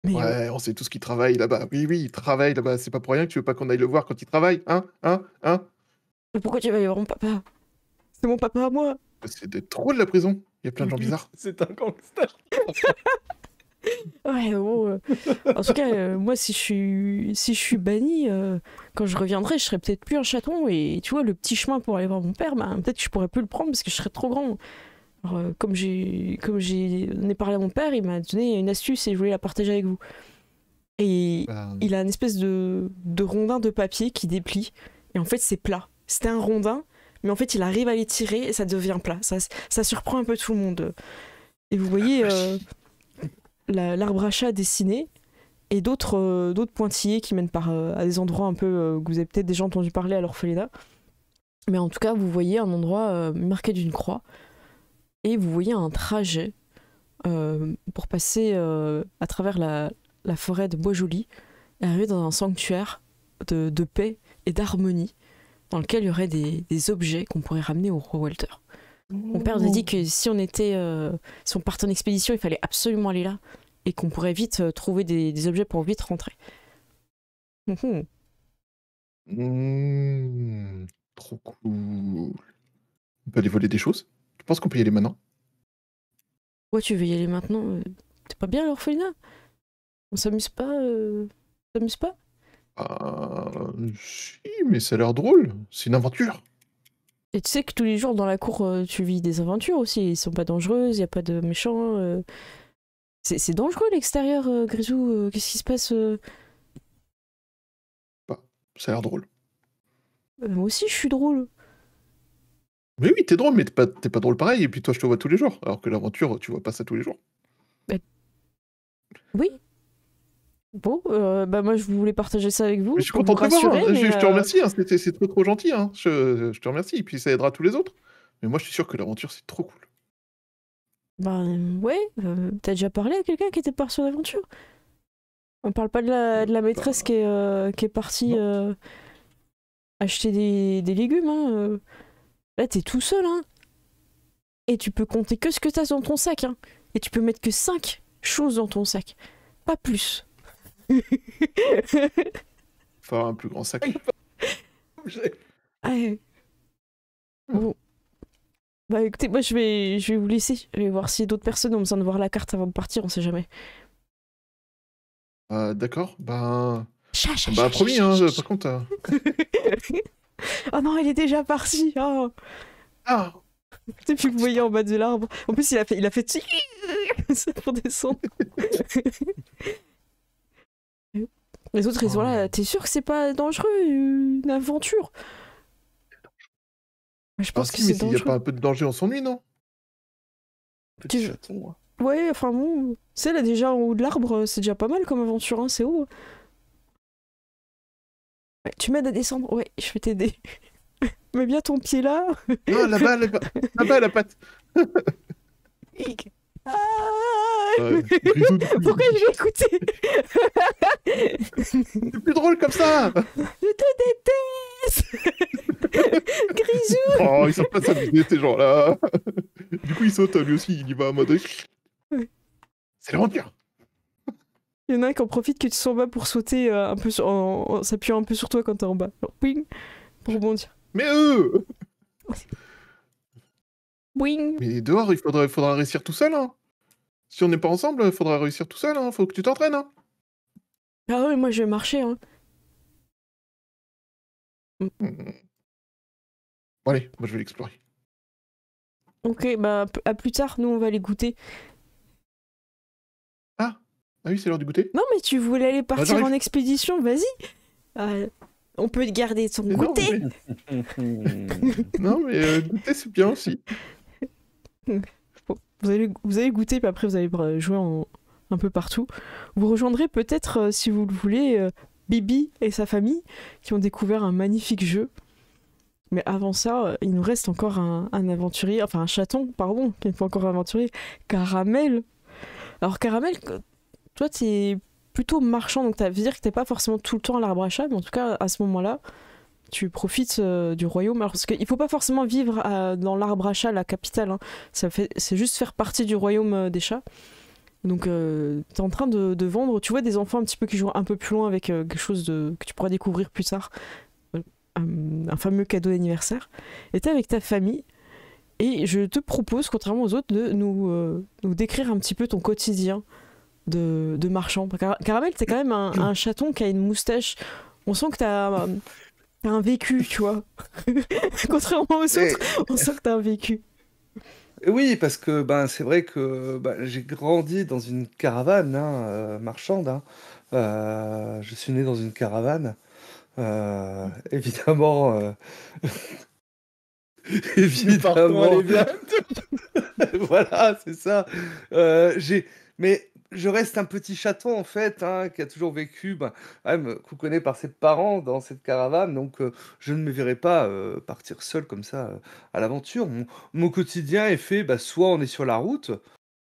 Mais Ouais, on sait tous qu'il travaille là-bas. Oui, il travaille là-bas. C'est pas pour rien que tu veux pas qu'on aille le voir quand il travaille, hein. pourquoi tu vas y voir mon papa? C'est mon papa à moi. C'est des trop de la prison. Il y a plein de gens bizarres. C'est un gangster. Ouais, bon. En tout cas, moi, si je suis banni, quand je reviendrai, je serai peut-être plus un chaton. Et tu vois, le petit chemin pour aller voir mon père, bah, peut-être que je pourrais plus le prendre parce que je serais trop grand. Alors, comme j'ai parlé à mon père, il m'a donné une astuce et je voulais la partager avec vous. Et Bah, il a une espèce de rondin de papier qui déplie. Et en fait, c'est plat. C'était un rondin, mais en fait il arrive à les tirer et ça devient plat. Ça surprend un peu tout le monde. Et vous voyez l'arbre à chat dessiné et d'autres pointillés qui mènent à des endroits un peu que vous avez peut-être déjà entendu parler à l'orphelinat. Mais en tout cas, vous voyez un endroit marqué d'une croix et vous voyez un trajet pour passer à travers la forêt de Bois-Joli et arriver dans un sanctuaire de paix et d'harmonie dans lequel il y aurait des objets qu'on pourrait ramener au roi Walter. Mon père nous a dit que si on partait en expédition, il fallait absolument aller là et qu'on pourrait vite trouver des objets pour vite rentrer. Trop cool. On peut aller voler des choses? Je pense qu'on peut y aller maintenant. Ouais, tu veux y aller maintenant? T'es pas bien à l'orphelinat? On s'amuse pas? S'amuse pas? Si, mais ça a l'air drôle. C'est une aventure. Et tu sais que tous les jours dans la cour, tu vis des aventures aussi. Ils sont pas dangereuses, y a pas de méchants. C'est dangereux l'extérieur, Grisou. Qu'est-ce qui se passe? Ça a l'air drôle. Moi aussi, je suis drôle. Mais oui, t'es drôle, mais t'es pas drôle pareil. Et puis toi, je te vois tous les jours. Alors que l'aventure, tu vois pas ça tous les jours. Oui. Bon, moi je voulais partager ça avec vous. Mais je suis pour content vous de te voir. rassurer, mais, Je te remercie. Hein. C'est trop gentil. Hein. Je te remercie. Et puis ça aidera tous les autres. Mais moi, je suis sûr que l'aventure, c'est trop cool. Ouais, t'as déjà parlé à quelqu'un qui était parti sur l'aventure? On parle pas de la maîtresse qui est partie acheter des légumes. Hein. Là, t'es tout seul. Hein. Et tu peux compter que ce que t'as dans ton sac. Hein. Et tu peux mettre que 5 choses dans ton sac. Pas plus. Enfin, un plus grand sac. Ouais. Bon. Bah écoutez, moi je vais vous laisser. Je vais voir si d'autres personnes ont besoin de voir la carte avant de partir, on sait jamais. D'accord, bah Chat, promis, hein, par contre. Oh non, il est déjà parti. Oh. Ah, Depuis que vous voyez en bas de l'arbre. En plus, il a fait ça pour descendre. Les autres, ils sont là. T'es sûr que c'est pas dangereux, une aventure? Je pense que si, mais c'est s'il n'y a dangereux. pas un peu de danger, on s'ennuie, non? Petit chaton, hein. Ouais, enfin bon. C'est là déjà en haut de l'arbre, c'est déjà pas mal comme aventure, hein, c'est haut. Ouais, tu m'aides à descendre? Ouais, je vais t'aider. Mets bien ton pied là. Non, là-bas, la patte. Ah Grisou, du coup, pourquoi je vais écouter? c'est plus drôle comme ça. Je te déteste. Grisou. Oh, ils savent pas s'amuser, ces gens-là. Du coup, il saute, lui aussi, il y va en mode... C'est l'aventure. Il y en a un qui en profite que tu sois en bas pour sauter un peu en s'appuyant un peu sur toi quand t'es en bas. Alors, boing, pour rebondir. Mais Boing. Mais dehors, il faudra réussir tout seul, hein. Si on n'est pas ensemble, il faudra réussir tout seul, hein. Faut que tu t'entraînes, hein. Ah ouais, moi je vais marcher, hein. Bon, allez, moi je vais l'explorer. Ok, bah à plus tard, nous on va aller goûter. Ah oui, c'est l'heure du goûter. Non mais tu voulais aller partir j'arrive. en expédition, vas-y. On peut te garder ton Mais non, goûter. Non, mais goûter, c'est bien aussi. Bon, vous allez goûter, puis après vous allez jouer un peu partout. Vous rejoindrez peut-être, si vous le voulez, Bibi et sa famille, qui ont découvert un magnifique jeu. Mais avant ça, il nous reste encore un aventurier, enfin un chaton, pardon, qui n'est pas encore un aventurier, Caramel. Alors Caramel, toi t'es plutôt marchand, donc ça veut dire que t'es pas forcément tout le temps à l'arbre à chat, mais en tout cas à ce moment-là, tu profites du royaume. Alors, parce qu'il faut pas forcément vivre dans l'arbre à chat, la capitale, hein. C'est juste faire partie du royaume des chats. Donc t'es en train de vendre, tu vois des enfants un petit peu qui jouent un peu plus loin avec quelque chose que tu pourras découvrir plus tard. Un fameux cadeau d'anniversaire. Et t'es avec ta famille. Et je te propose, contrairement aux autres, de nous décrire un petit peu ton quotidien de marchand. Caramel, t'es quand même un chaton qui a une moustache. On sent que t'as un vécu, tu vois. Contrairement aux autres, on sent que t'as un vécu. Oui, parce que c'est vrai que j'ai grandi dans une caravane marchande. Hein. Je suis né dans une caravane. Évidemment, Évidemment. allez bien. Voilà, c'est ça. Mais je reste un petit chaton, en fait, hein, qui a toujours vécu, quand même, couconné par ses parents dans cette caravane. Donc, je ne me verrai pas partir seul comme ça à l'aventure. Mon quotidien est fait, soit on est sur la route,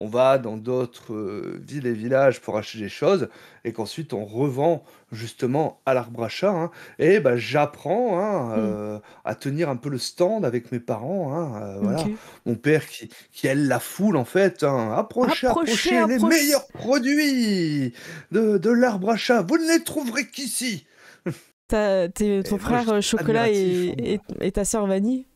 on va dans d'autres villes et villages pour acheter des choses, et qu'ensuite on revend justement à l'arbre à chat, hein. Et j'apprends, hein, à tenir un peu le stand avec mes parents, hein, voilà. Ok. Mon père qui aime la foule, en fait, hein. Approchez, Approchez, approchez, les approchez. meilleurs produits de l'arbre à chat, vous ne les trouverez qu'ici. Ton Et moi, frère j'étais Chocolat admiratif, et ta sœur Vanille,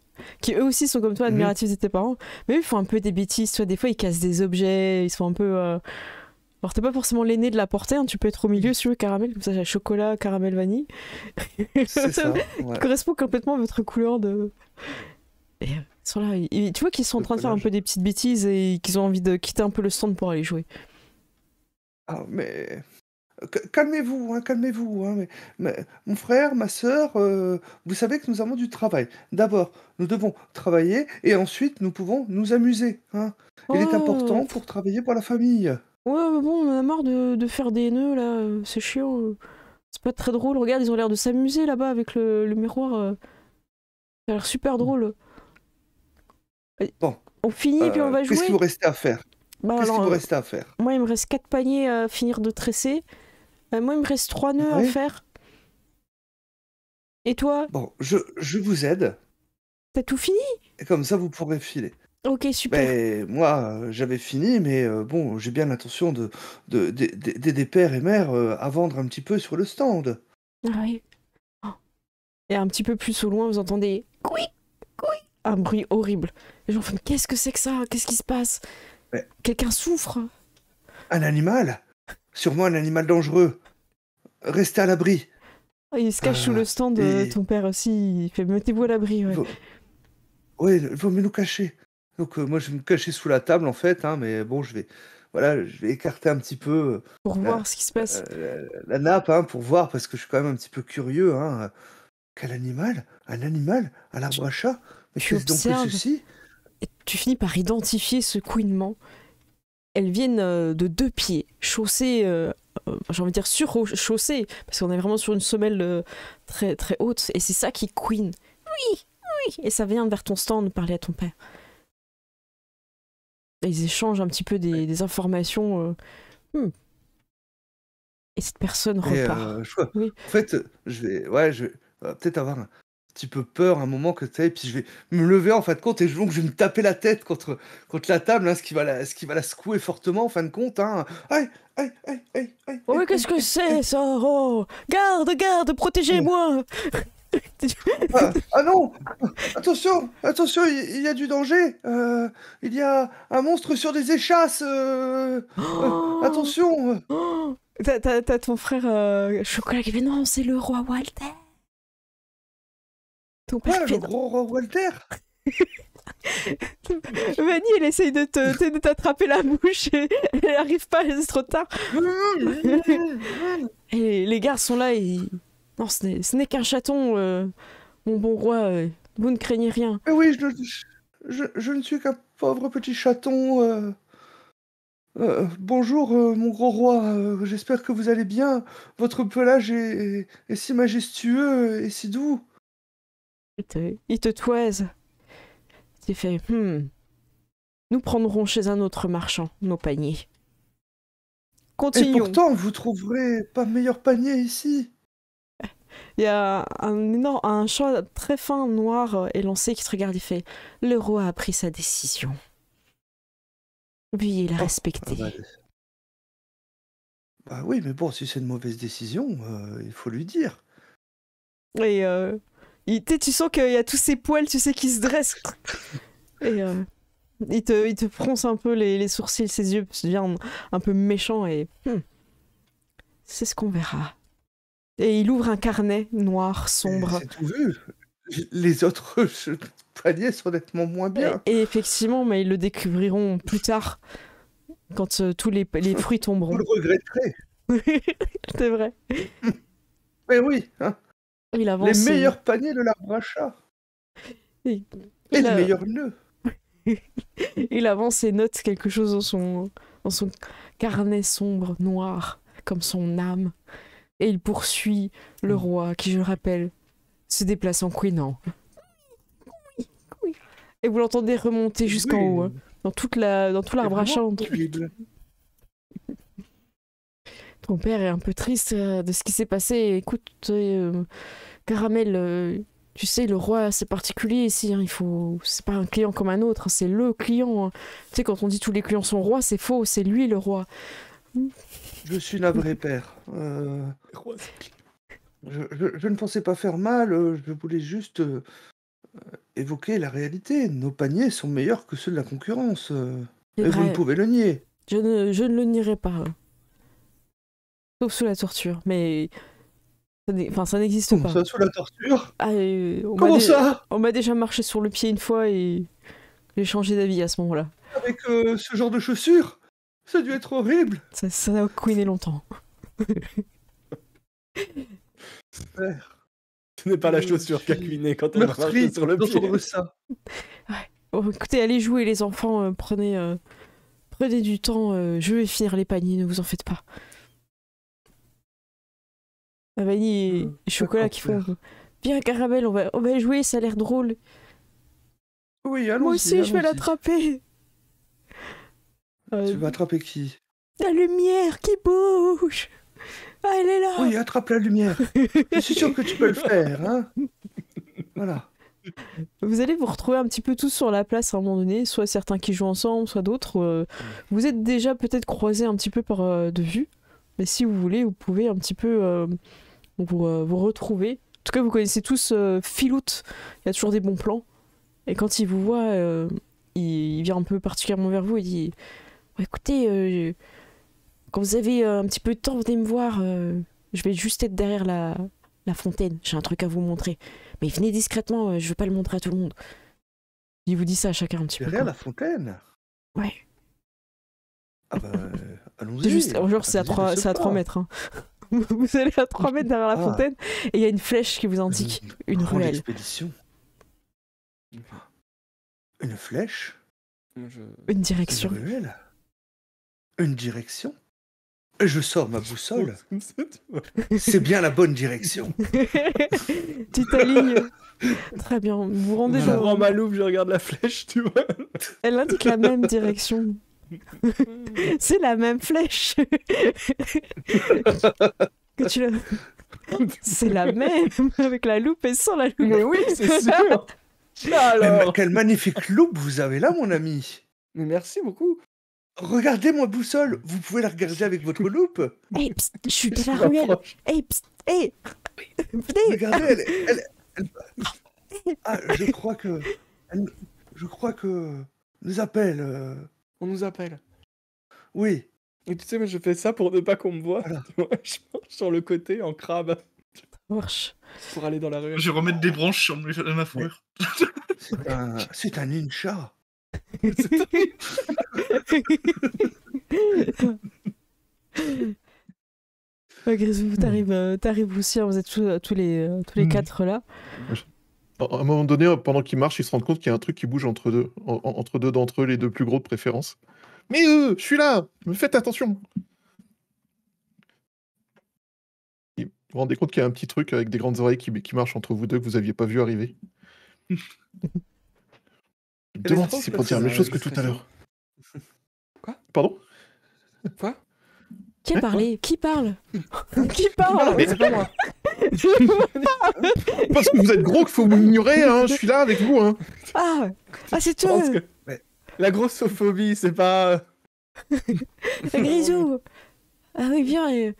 qui eux aussi sont comme toi Mhm. admiratifs de tes parents, mais eux ils font un peu des bêtises, tu vois, des fois ils cassent des objets, ils sont un peu... Alors t'es pas forcément l'aîné de la portée, hein, tu peux être au milieu si tu veux, caramel, comme ça j'ai chocolat, caramel, vanille. C'est ça, Qui ouais, correspond complètement à votre couleur de... Et ils sont là, tu vois qu'ils sont en le train de faire un collage. peu des petites bêtises et qu'ils ont envie de quitter un peu le stand pour aller jouer. Ah, mais calmez-vous, hein, calmez-vous, hein, mais mon frère, ma sœur, vous savez que nous avons du travail. D'abord, nous devons travailler et ensuite nous pouvons nous amuser, hein. Il est Oh, important pour travailler pour la famille. ouais, mais bon, on a marre de faire des nœuds là, c'est chiant. C'est pas très drôle, regarde, ils ont l'air de s'amuser là-bas avec le miroir. Ça a l'air super drôle. Bon, On finit puis on va qu'est-ce qu'il jouer. vous reste à faire? Bah Qu'est-ce qu'il alors, vous reste à faire? moi il me reste 4 paniers à finir de tresser. Moi il me reste 3 nœuds à Oui. faire. Et toi, Bon, je vous aide t'as tout fini? et comme ça vous pourrez filer. Ok, super. Ben moi, j'avais fini, mais bon, j'ai bien l'intention d'aider père et mère à vendre un petit peu sur le stand. Ah oui. Oh. Et un petit peu plus au loin, vous entendez couic, couic, un bruit horrible. Les gens font qu'est-ce que c'est que ça? Qu'est-ce qui se passe? Mais Quelqu'un souffre? un animal? Sûrement un animal dangereux. Restez à l'abri. Ah, il se cache sous le stand, Et ton père aussi, il fait mettez-vous à l'abri, ouais. vaut, ouais, vaut mieux nous cacher. Donc moi je vais me cacher sous la table en fait, hein, mais bon voilà, je vais écarter un petit peu Pour la, voir ce qui se passe. la nappe, hein, pour voir parce que je suis quand même un petit peu curieux, hein. Quel animal? Un animal à l'arbre à chat? Mais Tu qu'est-ce donc que observes ceci? et tu finis par identifier ce couinement. Elles viennent de 2 pieds, chaussées, j'ai envie de dire sur-chaussées, parce qu'on est vraiment sur une semelle très, très haute, et c'est ça qui couine. Oui, oui, et ça vient vers ton stand parler à ton père. Et ils échangent un petit peu des informations. Et cette personne Et repart. Oui. en fait, je vais peut-être avoir un petit peu peur un moment que tu sais, puis je vais me lever en fin de compte et donc je vais me taper la tête contre la table, hein, ce qui va la secouer fortement en fin de compte, hein. Aïe, aïe, aïe, aïe, aïe, Oh, mais aïe, qu'est-ce aïe, que c'est ça? Oh, garde, protégez-moi! Ah non! Attention, attention, il y a du danger. Il y a un monstre sur des échasses. Oh, Attention. oh. T'as ton frère Chocolat qui fait non, c'est le roi Walter. Ton père Ouais, fait le non. gros roi Walter. Vanille, elle essaye de t'attraper la bouche et elle arrive pas, c'est trop tard. Et les gars sont là et... Non, ce n'est qu'un chaton, mon bon roi, vous ne craignez rien. Mais oui, je ne suis qu'un pauvre petit chaton. Bonjour, mon gros roi. J'espère que vous allez bien. Votre pelage est si majestueux et si doux. Il te toise. Il fait nous prendrons chez un autre marchand nos paniers. Et Continuons. pourtant, vous trouverez pas meilleur panier ici. Il y a un chat très fin, noir, élancé qui te regarde et fait le roi a pris sa décision. Veuillez la respecter. Bah oui, mais bon, si c'est une mauvaise décision, il faut lui dire. Et tu sens qu'il y a tous ces poils, tu sais, qui se dressent. Et il te fronce un peu les sourcils, ses yeux deviennent un peu méchants et c'est ce qu'on verra. Et il ouvre un carnet noir, sombre. C'est tout vu. Les autres paniers sont nettement moins bien. Et effectivement, mais ils le découvriront plus tard, quand tous les fruits Vous tomberont. le regretterez. C'est vrai. Mais oui, hein, Il les avance. meilleurs paniers de l'arbre à chat. Il Et Il les a- meilleurs nœuds. Il avance et note quelque chose dans son carnet sombre, noir, comme son âme. Et il poursuit le roi, qui, je le rappelle, se déplace en couinant. Et vous l'entendez remonter jusqu'en Oui. haut, hein, dans tout l'arbre à chat. Horrible. Ton père est un peu triste de ce qui s'est passé. Écoute, Caramel, tu sais, le roi, c'est particulier ici. Hein, c'est pas un client comme un autre, hein, c'est le client. Hein. Tu sais, quand on dit tous les clients sont rois, c'est faux, c'est lui le roi. Je suis navré, père. Je ne pensais pas faire mal, je voulais juste évoquer la réalité. Nos paniers sont meilleurs que ceux de la concurrence. C'est Et vous vrai. ne pouvez le nier. Je ne le nierai pas. Hein. Sauf sous la torture, mais ça n'existe Comment pas. ça, sous la torture? Ah, Comment ça? On m'a déjà marché sur le pied une fois et j'ai changé d'avis à ce moment-là. Avec ce genre de chaussures? Ça a dû être horrible. Ça a couiné longtemps. Père, Ce n'est pas la Je chaussure qui a suis cuiné quand on a meurtri marché sur le pied. d'entendre ça. Bon, écoutez, allez jouer les enfants, prenez du temps, je vais finir les paniers, ne vous en faites pas. La vanille et chocolat qui font... d'accord, Viens Caramel, on va jouer, ça a l'air drôle. Oui, allons-y. Moi aussi, je vais allons-y. l'attraper. Tu vas attraper qui? La lumière qui bouge. Ah, elle est là. Oui, attrape la lumière. Je suis sûr que tu peux le faire, hein. Voilà. Vous allez vous retrouver un petit peu tous sur la place à un moment donné, soit certains qui jouent ensemble, soit d'autres. Vous êtes déjà peut-être croisés un petit peu de vue, mais si vous voulez, vous pouvez un petit peu vous retrouver. En tout cas, vous connaissez tous Philout, il y a toujours des bons plans. Et quand il vous voit, il vient un peu particulièrement vers vous et dit écoutez, quand vous avez un petit peu de temps, venez me voir. Je vais juste être derrière la fontaine. J'ai un truc à vous montrer. Mais venez discrètement, je veux pas le montrer à tout le monde. Il vous dit ça à chacun un petit peu. Derrière quoi. la fontaine? Ouais. Ah bah, allons-y. C'est juste, genre, c'est à Allons-y de ce 3 pas. mètres. Hein. Vous allez à 3 mètres derrière la Ah. fontaine et il y a une flèche qui vous indique une grande ruelle. expédition. Une flèche? Une Une direction. ruelle? Une direction? Je sors ma boussole. C'est bien la bonne direction. Tu t'alignes. Très bien. Vous vous rendez Je Voilà. prends dans... ma loupe, je regarde la flèche, tu vois. Elle indique la même direction. C'est la même flèche. Que tu la... C'est la même avec la loupe et sans la loupe. Mais oui, c'est sûr. Là, alors. Quelle magnifique loupe vous avez là, mon ami. Mais merci beaucoup. Regardez ma boussole. Vous pouvez la regarder avec votre loupe. Hey, psst, je suis de Je la ruelle. m'approche. Hey, psst, hey. Venez. Regardez, elle- Ah, je crois que nous appelle. On nous appelle. Oui. Et tu sais, mais je fais ça pour ne pas qu'on me voit. Voilà. Tu vois, je marche sur le côté en crabe Ça marche. pour aller dans la rue. Je vais remettre des branches sur ma fourrure. C'est un ninja. Ouais, Grisou, t'arrives aussi, hein, vous êtes tous les quatre là. À un moment donné, pendant qu'ils marchent, ils se rendent compte qu'il y a un truc qui bouge entre deux, entre deux d'entre eux, les deux plus gros de préférence. Mais je suis là, me faites attention. Vous vous rendez compte qu'il y a un petit truc avec des grandes oreilles qui marche entre vous deux que vous aviez pas vu arriver. Je me demande si c'est pour dire la même chose que tout à l'heure. Quoi? Pardon? Quoi? Qui a Hein, parlé? Qui parle? Qui parle? Mais c'est pas moi. Parce que vous êtes gros qu'il faut m'ignorer, hein, je suis là avec vous. Hein. Ah, c'est Je toi, pense que la grossophobie, c'est pas... Grisou. Ah oui, viens, je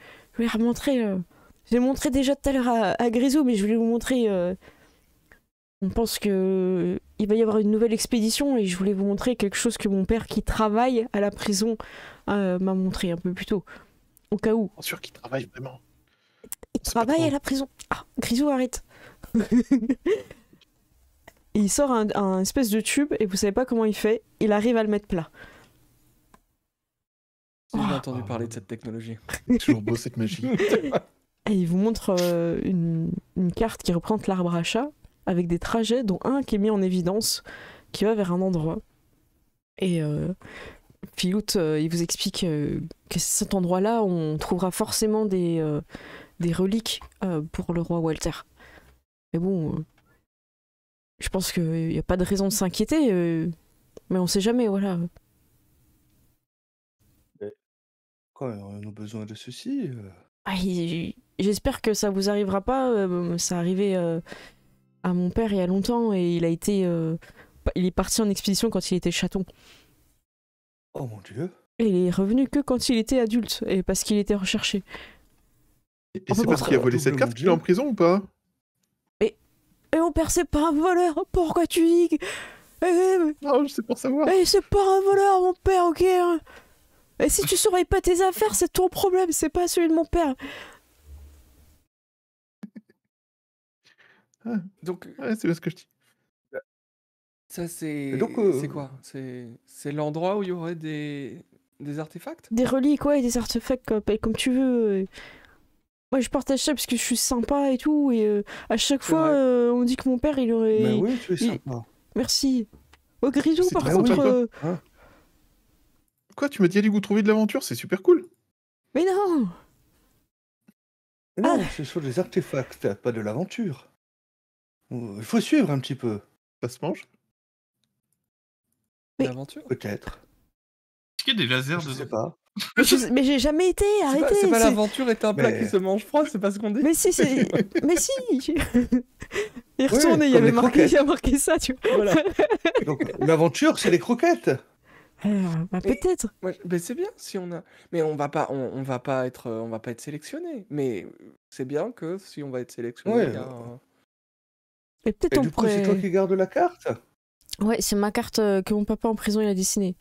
vais remontrer. J'ai montré déjà tout à l'heure à Grisou, mais je voulais vous montrer. On pense que il va y avoir une nouvelle expédition et je voulais vous montrer quelque chose que mon père qui travaille à la prison m'a montré un peu plus tôt. Au cas où. Bien sûr qu'il travaille vraiment. Il C'est pas travaille trop. à la prison. Ah, Grisou, arrête. Et il sort un espèce de tube et vous savez pas comment il fait. Il arrive à le mettre plat. J'ai entendu parler de cette technologie. C'est toujours beau cette magie. Et il vous montre une carte qui représente l'arbre à chat. avec des trajets, dont un qui est mis en évidence, qui va vers un endroit. Et Filout, il vous explique que cet endroit-là, on trouvera forcément des reliques pour le roi Walter. Mais bon, je pense qu'il n'y a pas de raison de s'inquiéter, mais on sait jamais, voilà. Quand on a besoin de ceci. Ah, j'espère que ça vous arrivera pas. Ça arrivait à mon père il y a longtemps et il est parti en expédition quand il était chaton. Oh mon Dieu. Et il est revenu que quand il était adulte et parce qu'il était recherché. Et On c'est peut parce pas qu'il a volé cette doublement carte qu'il est en prison ou pas? Et mon père c'est pas un voleur. Pourquoi tu dis que... Non, c'est pour savoir. c'est pas un voleur mon père, ok hein. Et si tu surveilles pas tes affaires, c'est ton problème, c'est pas celui de mon père. Donc, Ouais, c'est bien ce que je dis. ça, c'est. donc, C'est quoi? C'est l'endroit où il y aurait des artefacts? Des reliques, ouais, des artefacts, appelle comme tu veux. Moi je partage ça parce que je suis sympa et tout, et à chaque C'est fois vrai. on dit que mon père il aurait... Mais oui, tu es il- sympa. Merci. Oh Grisou C'est par très contre... sympa. Hein. Quoi, tu m'as dit allez vous trouver de l'aventure, c'est super cool. Mais non. Mais non, ce sont des artefacts, pas de l'aventure. Il faut suivre un petit peu, Ça se mange. Mais- L'aventure? peut-être. Est-ce qu'il y a des lasers Je sais dedans? pas. Mais j'ai jamais été, arrêtez. C'est pas c'est- l'aventure est un plat Mais- qui se mange froid, c'est pas ce qu'on dit? Mais si, c'est... Mais si. Il retourne et il y comme avait les croquettes. il y a marqué ça, tu vois. Voilà. Donc, l'aventure, c'est les croquettes. Bah, peut-être. Mais c'est bien si on a. Mais on va pas être sélectionné. Mais c'est bien que si on va être sélectionné, Ouais. il y a un- Et peut-être Et on du coup, c'est toi pourrait... qui gardes la carte. Ouais, c'est ma carte que mon papa en prison il a dessinée.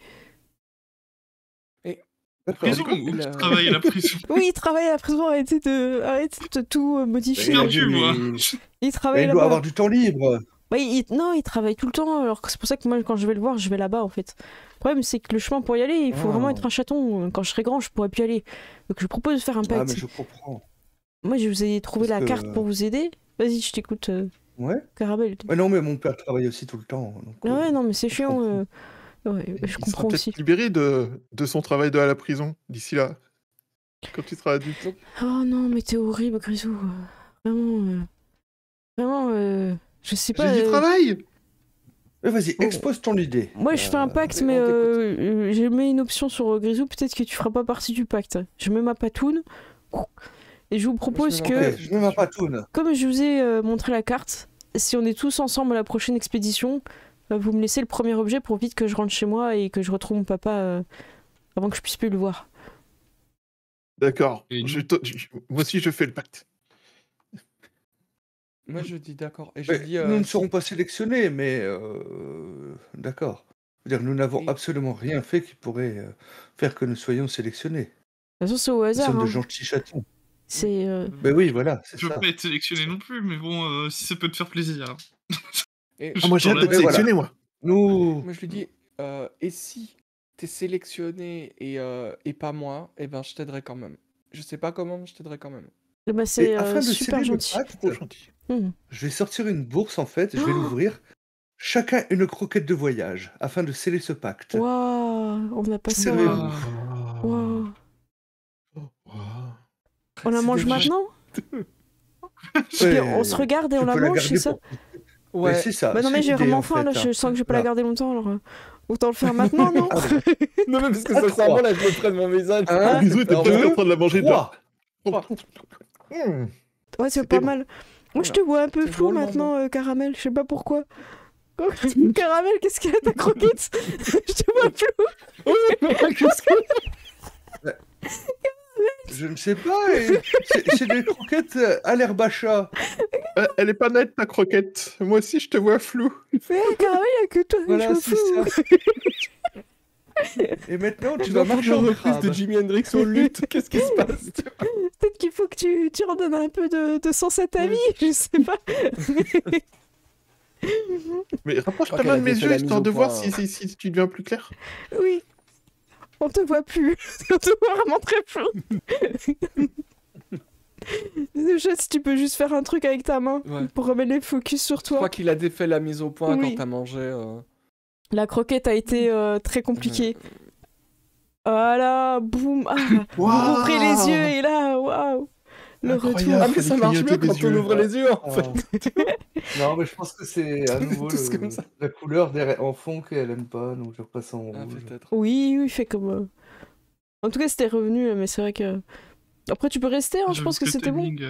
D'accord. Prison ou Il a- tu travailles à la prison? Oui, il travaille à la prison, arrêtez de tout modifier. J'ai Mais- perdu, moi. Il travaille Il doit là-bas. avoir du temps libre. Ouais, non, il travaille tout le temps, alors que c'est pour ça que moi, quand je vais le voir, je vais là-bas, en fait. Le problème, c'est que le chemin pour y aller, il faut Ah. vraiment être un chaton. Quand je serai grand, je pourrais plus y aller. Donc je propose de faire un Ah, pacte. mais je comprends. Moi, je vous ai trouvé Parce la que- carte pour vous aider. Vas-y, je t'écoute, Ouais. Caramel. Mais non, mais mon père travaille aussi tout le temps. Donc, Ah ouais, non, mais c'est je chiant. comprends. Ouais, je Il sera comprends peut-être aussi. libéré de son travail à la prison d'ici là. Quand tu seras adulte. Oh non, mais t'es horrible, Grisou. Vraiment, je sais pas. J'ai dit travail. Mais vas-y, Bon. expose ton idée. Moi, je fais un pacte, mais mais on t'écoute. j'ai mis une option sur Grisou. Peut-être que tu feras pas partie du pacte. Je mets ma patoune. Et je vous propose mets que, ma Ok, je mets ma patoune. comme je vous ai montré la carte, si on est tous ensemble à la prochaine expédition, vous me laissez le premier objet pour vite que je rentre chez moi et que je retrouve mon papa avant que je puisse plus le voir. D'accord. Et Moi aussi, je fais le pacte. Moi, je dis d'accord. Et je Mais dis. nous ne si- serons pas sélectionnés, mais d'accord. C'est-à-dire, nous n'avons Et- absolument rien fait qui pourrait faire que nous soyons sélectionnés. De toute façon, c'est au Nous hasard. sommes de Hein. gentils chatons. C'est Ben oui, voilà, c'est Je veux ça. pas être sélectionné non plus, mais bon, si ça peut te faire plaisir. hein. et- Ah, moi, j'ai hâte d'être Mais voilà. sélectionné, moi. Nous, Moi, je lui dis, et si t'es sélectionné et pas moi, eh ben, je t'aiderai quand même. Je sais pas comment, mais je t'aiderai quand même. bah, c'est et afin de super sceller le gentil. pacte, Trop gentil. je vais sortir une bourse en fait, je vais Oh l'ouvrir. Chacun une croquette de voyage afin de sceller ce pacte. Waouh, on n'a pas ça. Servez-vous. Waouh. Wow. On la C'est mange des- maintenant. Puis Ouais, on se regarde et tu on la peux mange, garder c'est ça? pour- Ouais. Mais c'est ça. Bah non, c'est mais j'ai l'idée, vraiment en faim là, fait, je hein. sens que je vais pas la Voilà. garder longtemps, alors autant le faire maintenant, non? Ah, Non, mais parce que À sincèrement, trois. là, je me prends de mon visage. Un, Bisous, était Alors, presque en train de la manger de Trois. Mmh. Ouais, c'est C'était pas bon. mal. Moi, je te vois un peu C'est flou drôlement maintenant, Caramel, je sais pas pourquoi. Caramel, qu'est-ce qu'il y a ta croquette? Je te vois flou. Je ne sais pas. C'est des croquettes à l'herbe à chat. Elle est pas nette, ta croquette. Moi aussi, je te vois flou. Mais Caramel, il y a que toi, Voilà, je vois c'est flou. ça. Et maintenant, tu Tu vas vas marcher en reprise crabe. de Jimi Hendrix au lutte. Qu'est-ce qui se passe? Peut-être qu'il faut que tu redonnes un peu de sens à ta vie, je sais pas. Mais rapproche crois ta qu'elle main de avait mes fait yeux, la histoire mise de au voir point. si tu deviens plus clair. Oui. On te voit plus. On te voit vraiment très flou. Déjà, si tu peux juste faire un truc avec ta main Ouais. pour remettre les focus sur Je crois toi. qu'il a défait la mise au point Oui. quand t'as mangé. La croquette a été très compliquée. Voilà, boum. Ah, vous Waouh ouvrez les yeux et là, waouh. Le Incroyable. Ah, retour. mais ça marche clignoter mieux quand des on yeux. ouvre les yeux, en fait. Non, mais je pense que c'est à nouveau Tous comme ça. la couleur en fond qu'elle aime pas, donc je repasse en Ah, rouge. peut-être. Oui, oui, fait comme. En tout cas, c'était revenu, mais c'est vrai que. Après, tu peux rester, hein, je J'avoue pense que le c'était bon. timing,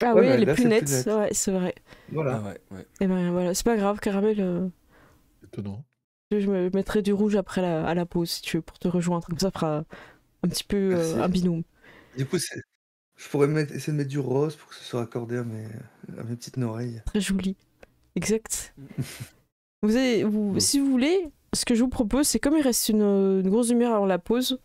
Ah Ouais, oui, mais elle est là, plus c'est nette. plus net. Ouais, c'est vrai. Voilà. Ah ouais. Et ben voilà, c'est pas grave, Caramel. Étonnant. Je me mettrai du rouge après à la pause si tu veux pour te rejoindre. Comme ça fera un petit peu Merci. un binôme. Du coup, je pourrais essayer de mettre du rose pour que ce soit accordé à mes petites oreilles. Très joli. Exact. Si vous voulez, ce que je vous propose, c'est comme il reste une grosse demi-heure avant la pause,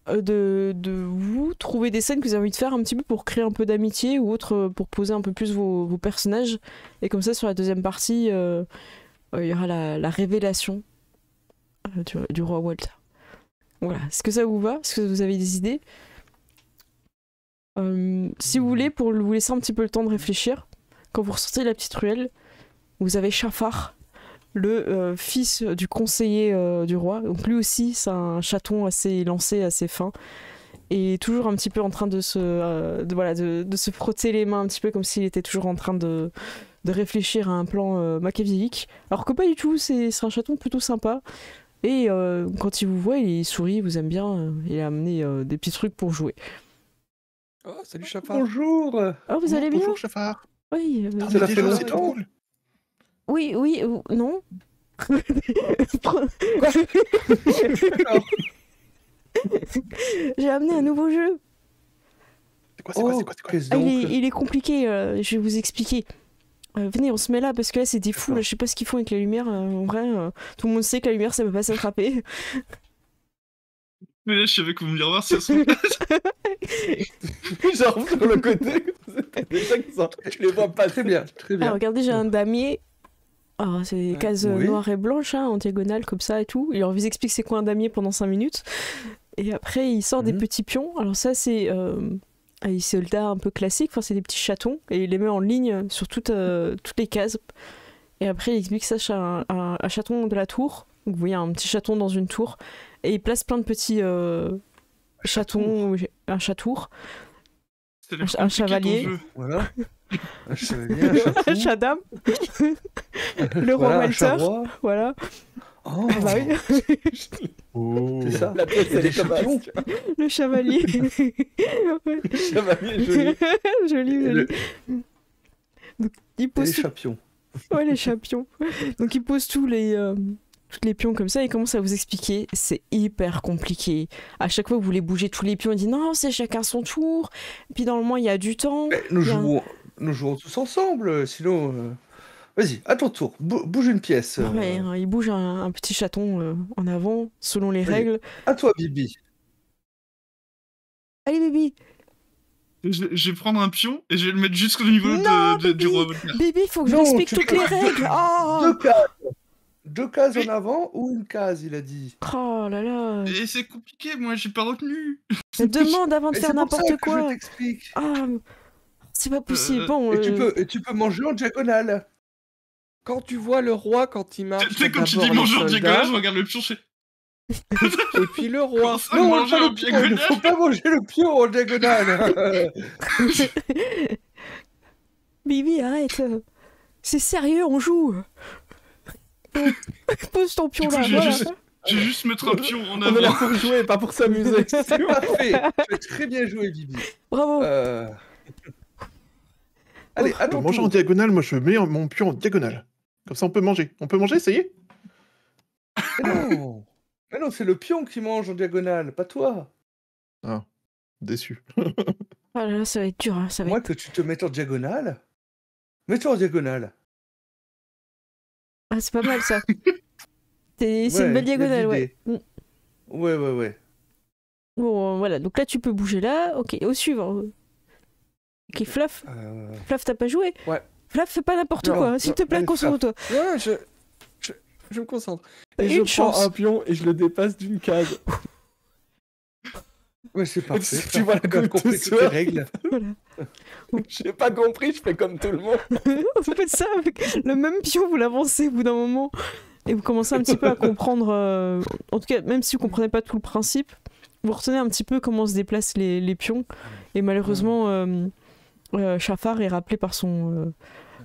de vous trouver des scènes que vous avez envie de faire un petit peu pour créer un peu d'amitié ou autre, pour poser un peu plus vos personnages. Et comme ça, sur la deuxième partie, il y aura la révélation du roi Walter. Voilà. Est-ce que ça vous va? Est-ce que vous avez des idées? Si vous voulez, pour vous laisser un petit peu le temps de réfléchir, quand vous ressortez de la petite ruelle, vous avez Chafar, le fils du conseiller du roi. Donc lui aussi, c'est un chaton assez élancé, assez fin, et toujours un petit peu en train de se frotter les mains un petit peu comme s'il était toujours en train de réfléchir à un plan machiavélique. Alors que pas du tout, c'est un chaton plutôt sympa. Et quand il vous voit, il sourit, il vous aime bien, il a amené des petits trucs pour jouer. Oh, salut Chafar. Bonjour. Oh, vous allez bien? Bonjour, Chafar. Oui, Ça l'a fait Déjà, longtemps. c'est drôle. oui, non. J'ai amené un nouveau jeu. C'est quoi, c'est quoi, Oh, c'est quoi, c'est quoi? qu'est-ce Ah, donc il est compliqué, je vais vous expliquer. Venez, on se met là parce que là c'est des fous, là, D'accord. je sais pas ce qu'ils font avec la lumière. En vrai, tout le monde sait que la lumière ça peut pas s'attraper. Mais là, je savais que vous me miroir, c'est son... Genre sur le côté, déjà que tu les vois pas Très bien, très Ah, bien. regardez, j'ai un damier. Ah, c'est des cases Oui. noires et blanches, hein, en diagonale comme ça et tout. Il leur vous explique c'est quoi un damier pendant 5 minutes. Et après, il sort des Mhm. petits pions. Alors ça, c'est les soldats un peu classiques, enfin, c'est des petits chatons. Et il les met en ligne sur toutes les cases. Et après, il explique ça chez un chaton de la tour. Donc, vous voyez un petit chaton dans une tour. Et il place plein de petits chatons, un chatour, Ça a l'air un compliqué, ton chevalier. jeu. Voilà. Un chevalier, un un chaton. chadam, le roi Voilà, un Walter, charroi. voilà. Oh, Ah bah oui. Oh. c'est ça. La pièce, Il y a elle des est comme champions. Le chevalier. Ouais. Chevalier joli. Joli, Et joli. le- Donc, il et pose les tout- champions. ouais, les champions. Donc il pose tous les pions comme ça et commence à vous expliquer. C'est hyper compliqué. À chaque fois que vous voulez bouger tous les pions, il dit non, c'est chacun son tour. Et puis dans le moins, il y a du temps. Mais nous Il y a un- jouons tous ensemble, sinon. Vas-y, à ton tour, bouge une pièce. Ouais, hein, il bouge un petit chaton en avant, selon les Oui. règles. À toi, Bibi. Allez, Bibi. Je vais prendre un pion et je vais le mettre jusqu'au niveau Non, du Bibi. roi Voltaire. Bibi, faut que je Non, vous explique tu toutes peux- les règles. Oh, Deux cases. Deux cases en avant ou une case, il a dit. oh là là. Et c'est compliqué, moi, j'ai pas retenu. Demande avant de Et faire c'est pour ça n'importe que je quoi. t'explique. Ah, c'est pas possible. Bon, Et tu peux manger en diagonale. Quand tu vois le roi quand il marche, Tu sais, quand tu d'abord dis les manger en soldats, diagonale, je regarde le pion, je fais... et puis le roi. Comment ça, Non, manger pas en le pion. Il ne diagonale? faut pas manger le pion en diagonale. Bibi, arrête. C'est sérieux, on joue. Pose ton pion Du coup, là. je vais Voilà. juste mettre un pion en On est là avant. pour jouer, pas pour s'amuser. C'est parfait. Tu as très bien joué, Bibi. Bravo. Allez, à Pour ton manger en tour. diagonale, moi je mets mon pion en diagonale. Comme ça on peut manger. On peut manger, ça y est? Mais non, c'est le pion qui mange en diagonale, pas toi. Ah, déçu. Oh là là, ça va être dur. Hein, ça va Moi, être... que tu te mettes en diagonale. Mets-toi en diagonale. Ah, c'est pas mal ça. C'est Ouais, une belle y a de diagonale, ouais. l'idée. Ouais. Bon, voilà. Donc là, tu peux bouger là. Ok, au suivant. Ok, Fluff. Fluff, t'as pas joué? Ouais. Fluff, fais pas n'importe Non, quoi. non, S'il te plaît, allez, concentre-toi. Ouais, je me concentre. Et Une je chance. prends un pion et je le dépasse d'une case. Mais c'est parfait. Tu vois la J'ai bien goutte de compris toutes les sueur. règles. Voilà. J'ai pas compris, je fais comme tout le monde. Vous faites ça avec le même pion, vous l'avancez au bout d'un moment. Et vous commencez un petit peu à comprendre, en tout cas, même si vous comprenez pas tout le principe, vous retenez un petit peu comment se déplacent les pions. Et malheureusement, Chafar est rappelé par son...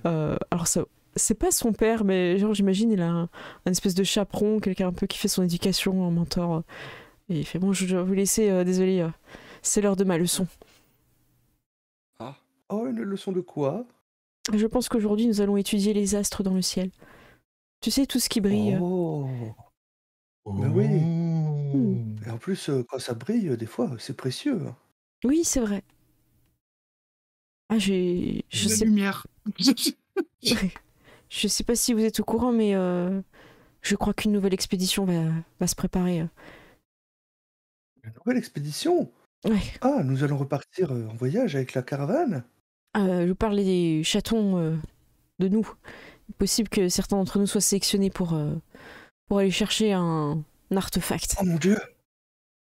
alors ça, c'est pas son père, mais genre j'imagine il a un espèce de chaperon, quelqu'un un peu qui fait son éducation, un mentor. Et il fait bon, je dois vous laisser, désolé, c'est l'heure de ma leçon. Oh, une leçon de quoi? Je pense qu'aujourd'hui nous allons étudier les astres dans le ciel. Tu sais, tout ce qui brille. Oh. Ben oui. Oh. Et en plus, quand ça brille, des fois, c'est précieux. Oui, c'est vrai. Ah, je La sais lumière. je sais pas si vous êtes au courant, mais je crois qu'une nouvelle expédition va se préparer. Une nouvelle expédition? Ouais. Ah, nous allons repartir en voyage avec la caravane? Je parlais des chatons de nous. Il est possible que certains d'entre nous soient sélectionnés pour aller chercher un artefact. Oh mon Dieu!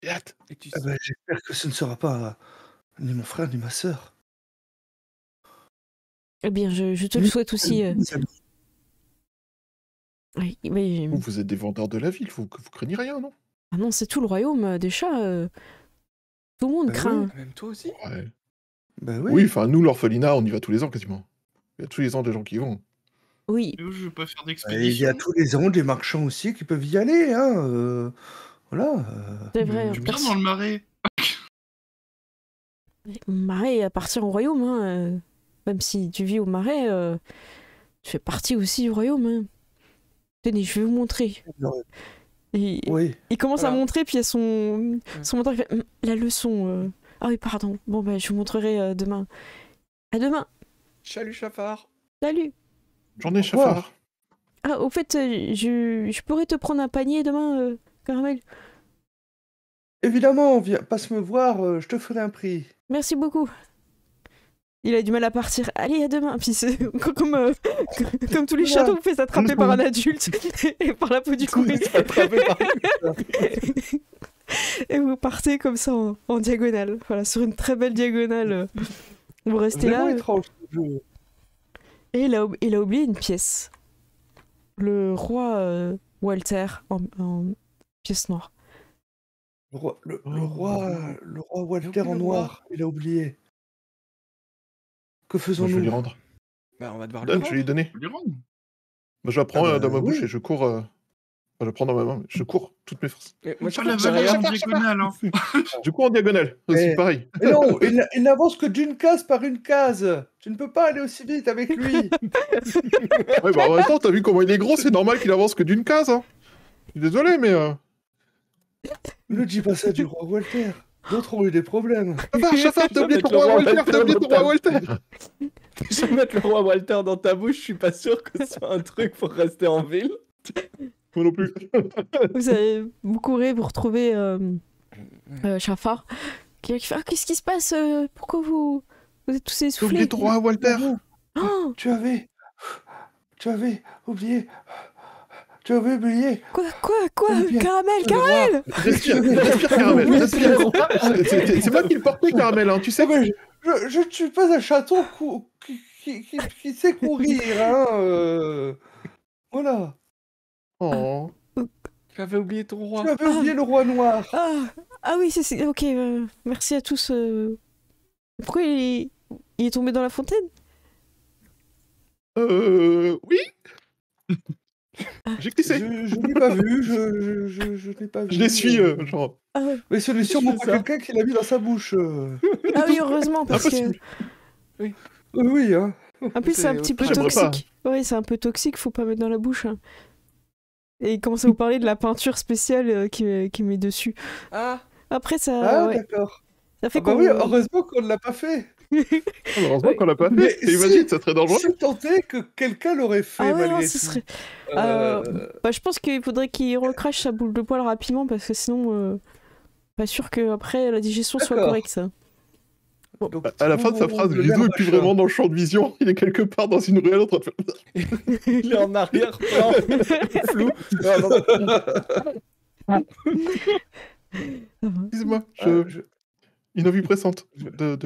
Et tu Ah ben, j'espère que ce ne sera pas ni mon frère ni ma sœur. Eh bien, je te le souhaite aussi. Mes amis. Oui, mais... Vous êtes des vendeurs de la ville, vous craignez rien, non? Ah non, c'est tout le royaume des chats. Tout le monde Bah craint. Même toi aussi? Ouais. Ben oui. Oui, enfin, nous, l'orphelinat, on y va tous les ans quasiment. Il y a tous les ans des gens qui y vont. Oui, Mais où je veux pas faire Et il y d'expédition. a tous les ans des marchands aussi qui peuvent y aller, voilà. c'est vrai. Je suis bien dans le marais. Marais appartient au royaume. Hein. Même si tu vis au marais, tu fais partie aussi du royaume. Hein. Tenez, je vais vous montrer. Et, Oui. il commence à Voilà. montrer, puis il y a son mentor qui fait la leçon. Ah oui, pardon. Bon, bah, je vous montrerai demain. À demain. Salut Chafar. Salut. J'en ai, Au revoir. Chafar. Ah, au fait, je pourrais te prendre un panier demain, Caramel. Évidemment, passe me voir, je te ferai un prix. Merci beaucoup. Il a du mal à partir. Allez, à demain. Puis c'est comme tous les Voilà. châteaux, vous faites attraper par un adulte et par la peau du cou. Et vous partez comme ça en diagonale. Voilà, sur une très belle diagonale. Vous restez Vraiment là. étrange. Et il a oublié une pièce. Le roi Walter en pièce noire. Le roi Walter en noir, il a oublié. Que Moi, je vais faisons-nous? lui rendre. Bah, on va devoir le Donne, je vais lui donner. Faut lui rendre. Moi, je la prends Ah bah, dans ma bouche oui. et je cours. Je la prends dans ma main. Je cours toutes mes forces. Et moi, Pas la Chafar, valeur en derrière. diagonale, hein. Je cours en diagonale. C'est Eh. pareil. Mais non, il n'avance que d'une case par une case. Tu ne peux pas aller aussi vite avec lui. Ouais, bah en même temps, t'as vu comment il est gros, c'est normal qu'il avance que d'une case. Hein. Je suis désolé, mais. Ne dis pas ça du roi Walter. D'autres ont eu des problèmes. Chafar, t'as oublié ton roi Walter, t'as oublié ton roi Walter. Je vais mettre le roi Walter dans ta bouche, je suis pas sûr que ce soit un truc pour rester en ville. Moi non plus. Vous courez, vous retrouvez Chafar qui fait ah, qu'est-ce qui se passe pourquoi vous êtes tous T'as essoufflés oublié ton roi Walter. Oh, Tu avais oublié. Tu avais oublié. quoi Bien. Caramel Le roi. Respire, Caramel, respire. C'est moi qui le portais, Caramel, hein, tu sais. Ah, mais je ne suis pas un chaton qui sait courir, hein. Voilà. Oh. J'avais oublié ton roi. Tu avais oublié le roi noir. ah oui c'est ok merci à tous pourquoi il est tombé dans la fontaine Oui. J'ai glissé. Je n'ai pas vu, je n'ai pas vu. Je l'essuie, genre. ah, ouais. Mais ce n'est sûrement Je pas fais ça. quelqu'un qui l'a mis dans sa bouche. Ah oui heureusement parce que Impossible. Oui, hein. en plus c'est un petit peu J'aimerais pas. toxique ouais c'est un peu toxique faut pas mettre dans la bouche hein. Et il commence à vous parler de la peinture spéciale qui met dessus Ah, après ça Ah, ouais, d'accord. ça fait Ah bah qu'on oui, heureusement qu'on ne l'a pas fait. Heureusement qu'on l'a pas Mais fait. Imagine, ça serait dangereux. Si tant est que quelqu'un l'aurait fait, ah ouais non, malgré ce tout. serait Euh, bah, je pense qu'il faudrait qu'il recrache sa boule de poil rapidement parce que sinon, pas sûr que après la digestion soit D'accord. correcte. Ça. donc, À la fin de sa phrase, le Grisou est plus machin. vraiment dans le champ de vision. Il est quelque part dans une ruelle en train de faire. il est en arrière-plan. Flou. Excuse-moi, Ah, Une envie pressante Je, de...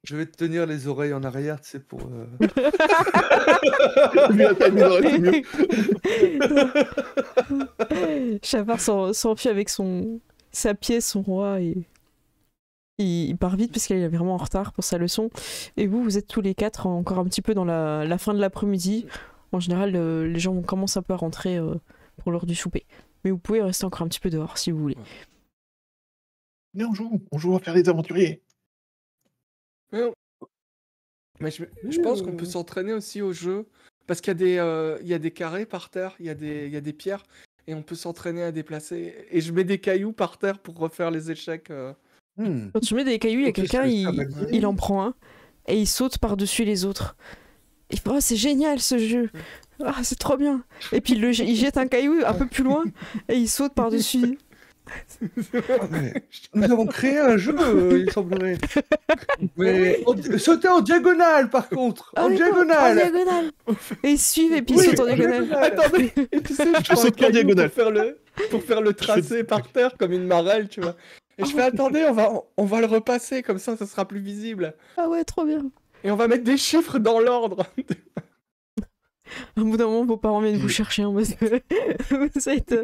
je vais te tenir les oreilles en arrière, tu sais, pour. Vu la taille des oreilles, c'est mieux. Shafar s'enfuit avec sa pièce, son roi, et il part vite parce qu'il est vraiment en retard pour sa leçon. Et vous êtes tous les quatre encore un petit peu dans la fin de l'après-midi. En général, les gens commencent un peu à rentrer pour l'heure du souper. Mais vous pouvez rester encore un petit peu dehors si vous voulez. Venez, on joue à faire les aventuriers. Mais je pense qu'on peut s'entraîner aussi au jeu. Parce qu'il y a des carrés par terre, il y a des pierres. Et on peut s'entraîner à déplacer. Et je mets des cailloux par terre pour refaire les échecs. Quand tu mets des cailloux, il y a Ok, quelqu'un, c'est ça, vas-y. il en prend un et il saute par-dessus les autres. Il fait, oh, c'est génial ce jeu. Ah, c'est trop bien. Et puis il jette un caillou un peu plus loin et il saute par-dessus. Ah, mais nous avons créé un jeu, il semblerait. Mais sauter en diagonale, par contre. Ah En oui, diagonale. en diagonale. Et ils suivent et puis Oui, ils sautent en en diagonale. diagonale. Attendez, et tu sais, je prends un saute pas en caillou diagonale. pour faire le tracé par terre comme une marelle, tu vois. Et je fais, attendez, on va le repasser, comme ça sera plus visible. Ah ouais, trop bien. Et on va mettre des chiffres dans l'ordre. À bout d'un moment, vos parents viennent vous chercher. Hein, parce que vous êtes...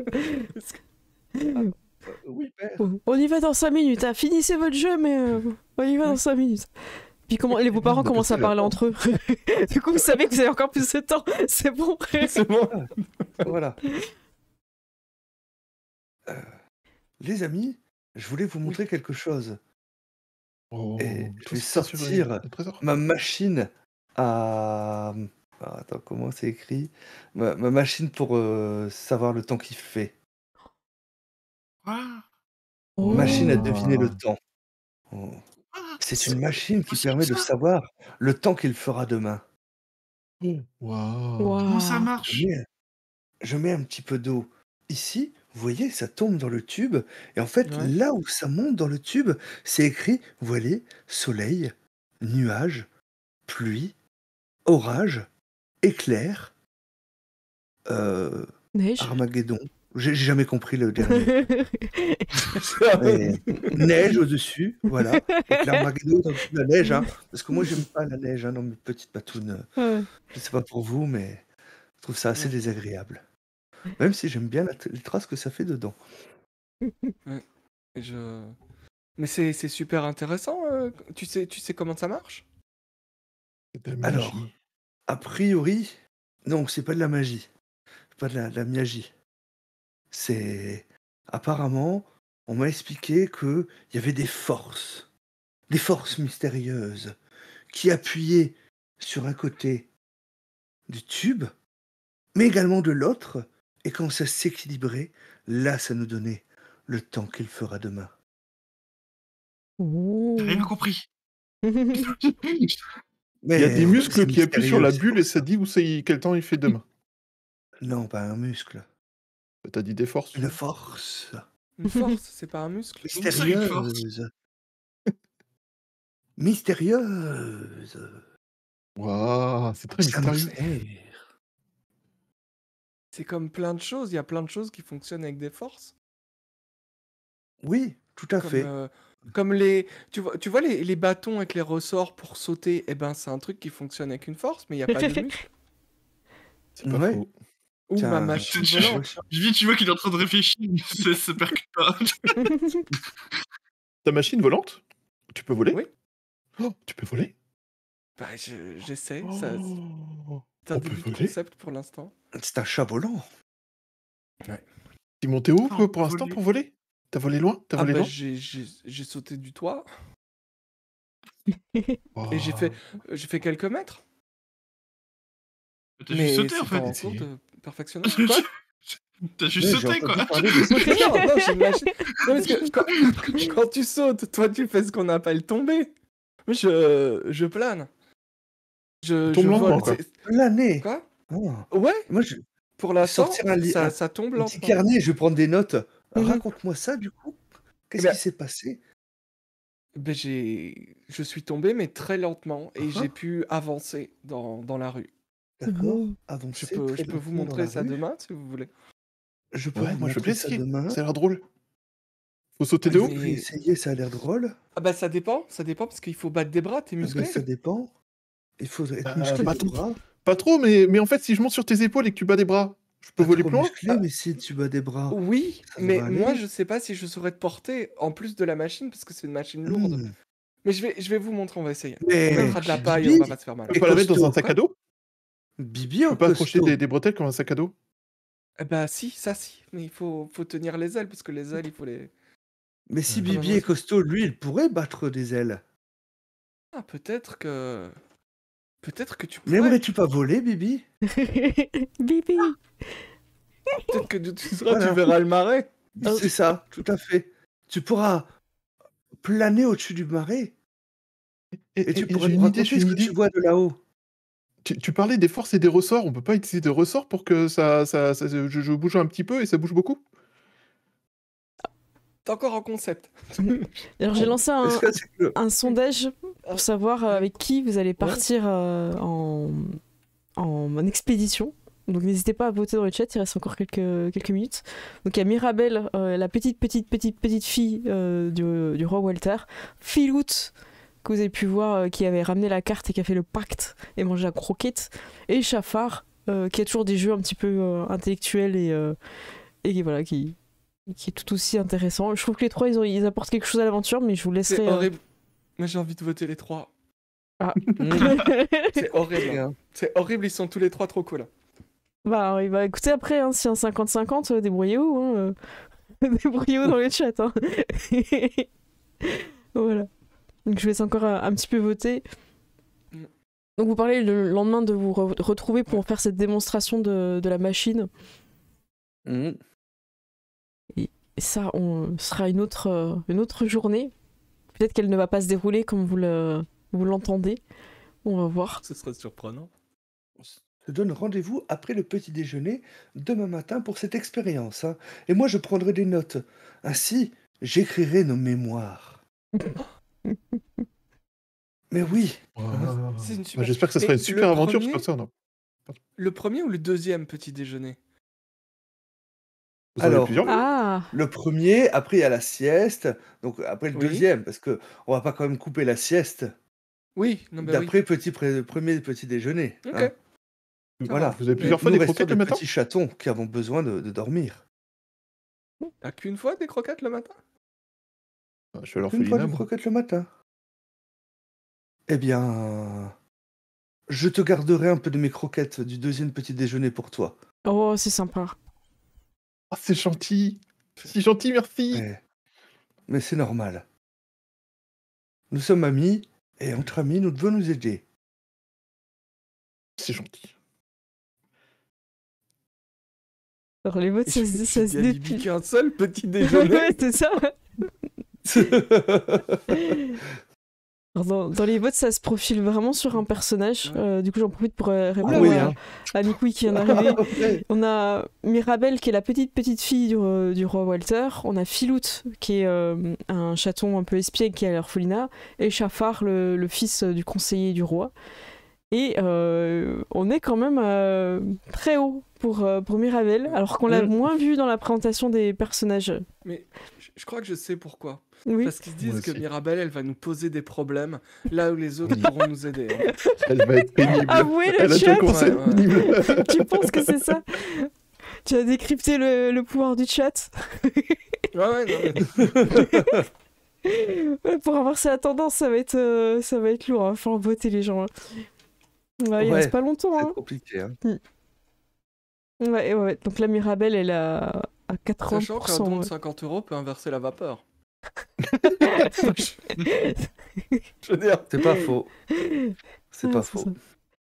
Oui, père. On y va dans 5 minutes. Hein. Finissez votre jeu, mais on y va dans 5 minutes. Puis vos parents commencent à parler entre eux. Du coup, vous savez que vous avez encore plus de temps. C'est bon. C'est bon. Voilà. Les amis, je voulais vous montrer quelque chose. Oh, Et je tout vais ça sur sortir le trésor. ma machine à... Ah, attends, comment c'est écrit? Ma machine pour savoir le temps qu'il fait. Quoi? Machine à deviner le Ah. temps. Oh. Quoi? C'est une machine qui possible, permet de ça? savoir le temps qu'il fera demain. Waouh. Comment ça Waouh. marche? Je mets un petit peu d'eau ici, vous voyez, ça tombe dans le tube, et en fait, Ouais. là où ça monte dans le tube, c'est écrit, vous voyez, soleil, nuage, pluie, orage, éclair, Neige. Armageddon. J'ai jamais compris le dernier. Mais neige au-dessus, voilà. Donc l'Armageddon dans la neige, hein, parce que moi j'aime pas la neige hein, dans mes petites patounes. Ouais. Je sais pas pour vous, mais je trouve ça assez Ouais. désagréable. Même si j'aime bien les traces que ça fait dedans. Et Mais c'est super intéressant. Tu sais comment ça marche? C'est de la Alors, magie. a priori, non, c'est pas de la magie. C'est pas de la magie. C'est apparemment, on m'a expliqué que il y avait des forces mystérieuses qui appuyaient sur un côté du tube, mais également de l'autre, et quand ça s'équilibrait, là, ça nous donnait le temps qu'il fera demain. Oh. J'ai rien compris. Il Mais y a des muscles c'est qui appuient sur mystérieux, la c'est bulle pour et ça dit quel temps il fait demain. Non, pas un muscle. T'as dit des forces. Une force Une force, c'est pas un muscle. Comment ça, une force? Mystérieuse. Waouh, c'est très Ça mystérieux. mystère. C'est comme plein de choses. Il y a plein de choses qui fonctionnent avec des forces. Oui, tout à fait. Comme tu vois les bâtons avec les ressorts pour sauter, eh ben c'est un truc qui fonctionne avec une force, mais il n'y a pas de muscle. C'est pas Ouais. faux. Ou Tiens, ma machine tu- volante. Vite, tu vois qu'il est en train de réfléchir, ça se percute pas. Ta machine volante? Tu peux voler? Oui. Oh, tu peux voler? Bah, j'essaie. Oh, C'est un on peut début de voler? concept pour l'instant. C'est un chat volant. T'es monté où Oh, pour l'instant voler. pour voler? T'as volé loin? T'as Ah volé bah loin? j'ai sauté du toit Oh. et j'ai fait quelques mètres. T'as juste sauté, c'est en fait. en cours de perfectionnement. Quoi? T'as juste Ouais, sauté, j'ai quoi. entendu parler de sauter. Non, j'ai une machine. Non, parce que quand tu sautes, toi tu fais ce qu'on appelle tomber. Moi je plane. Je Tombe lentement, vole. quoi. L'année. Quoi? Ah. Ouais, Moi, je pour l'instant, sortir un ça tombe petit lentement. carnet, je vais prendre des notes. Mhm. Raconte-moi ça, du coup. Qu'est-ce Eh ben- qui s'est passé? Ben, je suis tombé, mais très lentement, et Ah. j'ai pu avancer dans la rue. D'accord. Mhm. Avancer Je très peux vous lentement dans montrer la ça rue. demain, si vous voulez. Je peux Ouais, vous moi je veux montrer bien ça essayer. demain. Ça a l'air drôle. Faut sauter de Vous haut? pouvez essayer, ça a l'air drôle. Ah bah ça dépend parce qu'il faut battre des bras, t'es Ah musclé. ça dépend. Il faudrait être musclé pas des trop. bras. Pas trop, mais en fait, si je monte sur tes épaules et que tu bats des bras, je peux Pas voler trop plus loin? musclé, mais si tu bats des bras, Oui, ça mais devrait moi aller. je sais pas si je saurais te porter en plus de la machine parce que c'est une machine lourde. Hmm. Mais je vais vous montrer, on va essayer. On Mais mettra de la paille, on va pas se faire mal. Je peux Et pas la mettre dans costaud, un sac quoi. à dos? Bibi Je en peux pas accrocher costaud. des bretelles comme un sac à dos? Eh bah si, ça si, mais il faut tenir les ailes parce que les ailes il faut les. Mais si Ah, Bibi non, est ça- costaud, lui, il pourrait battre des ailes. Ah peut-être que tu pourrais. N'aimerais-tu pas voler, Bibi? Bibi. Peut-être que tu Voilà. verras le marais. C'est ça, tout à fait. Tu pourras planer au-dessus du marais et tu pourrais j'ai nous une idée, raconter ce que tu vois de là-haut. Tu parlais des forces et des ressorts, on peut pas utiliser des ressorts pour que je bouge un petit peu et ça bouge beaucoup? T'es encore en concept. Alors j'ai lancé Est-ce que c'est que- un sondage pour savoir avec qui vous allez partir en expédition. Donc n'hésitez pas à voter dans le chat, il reste encore quelques minutes. Donc il y a Mirabelle, la petite fille du roi Walter, Philout, que vous avez pu voir, qui avait ramené la carte et qui a fait le pacte et mangé la croquette, et Chafar, qui a toujours des jeux un petit peu intellectuels et voilà, qui est tout aussi intéressant. Je trouve que les trois, ils apportent quelque chose à l'aventure, mais je vous C'est laisserai... horrible. Mais j'ai envie de voter les trois. Ah. C'est horrible. hein. C'est horrible, ils sont tous les trois trop cool. Bah écoutez, après, hein, si un 50-50, débrouillez-vous. Hein, débrouillez-vous dans le chat. Hein. Voilà. Donc je vous laisse encore un petit peu voter. Donc vous parlez le lendemain de vous retrouver pour faire cette démonstration de la machine. Mhm. Et ça, sera une autre journée. Peut-être qu'elle ne va pas se dérouler comme vous l'entendez. On va voir. Ce serait surprenant. Je donne rendez-vous après le petit déjeuner demain matin pour cette expérience. Hein. Et moi, je prendrai des notes. Ainsi, j'écrirai nos mémoires. Mais oui, C'est une Bah, super- j'espère que ça Mais sera une super le aventure, premier- parce que comme ça, non. Le premier ou le deuxième petit déjeuner? Vous en avez Alors, plusieurs? Ah le premier, après il y a la sieste. Donc après le Oui. deuxième, parce que on va pas quand même couper la sieste Oui, non mais oui. d'après premier petit déjeuner. Ok. hein. Voilà. Vous avez plusieurs fois Nous des restons croquettes des le matin? petits chatons qui avons besoin de dormir. T'as qu'une fois des croquettes le matin? Ah, je suis à Une fois l'orphelinat, du moi. croquette le matin. Eh bien, je te garderai un peu de mes croquettes du deuxième petit déjeuner pour toi. Oh, c'est sympa. Ah, c'est gentil! C'est gentil, merci! Mais c'est normal. Nous sommes amis, et entre amis, nous devons nous aider. C'est gentil. Alors les votes, ça se Il y a Bibi dépile. qu'un seul petit déjeuner. Ouais, c'est ça. Alors, dans les votes, ça se profile vraiment sur un personnage. Du coup, j'en profite pour répondre Ah oui, à, hein. à Nikui qui vient d'arriver. Ouais. On a Mirabelle qui est la petite fille du roi Walter. On a Philout qui est un chaton un peu espiègle qui est à l'orphelinat. Et Chafar, le fils du conseiller du roi. Et on est quand même très haut pour Mirabelle, alors qu'on l'a moins vu dans la présentation des personnages. Mais je crois que je sais pourquoi. Oui. Parce qu'ils se disent Moi que aussi. Mirabelle, elle va nous poser des problèmes, là où les autres Oui. pourront nous aider. hein. Elle va être pénible. Avouez le Elle a chat. déjà commencé à être Ouais, ouais. pénible. Tu penses que c'est ça? Tu as décrypté le pouvoir du chat. Ouais, non, mais- Ouais, pour inverser la tendance, ça va être lourd. Il faut voter les gens. Hein. Ouais, il Ouais, reste pas longtemps. C'est Hein. compliqué. Hein. Ouais. Donc la Mirabelle, elle a à Sachant qu'un 80%. don de ouais. 50 € peut inverser la vapeur. Je veux dire, C'est pas faux. C'est Ah, pas c'est faux. ça.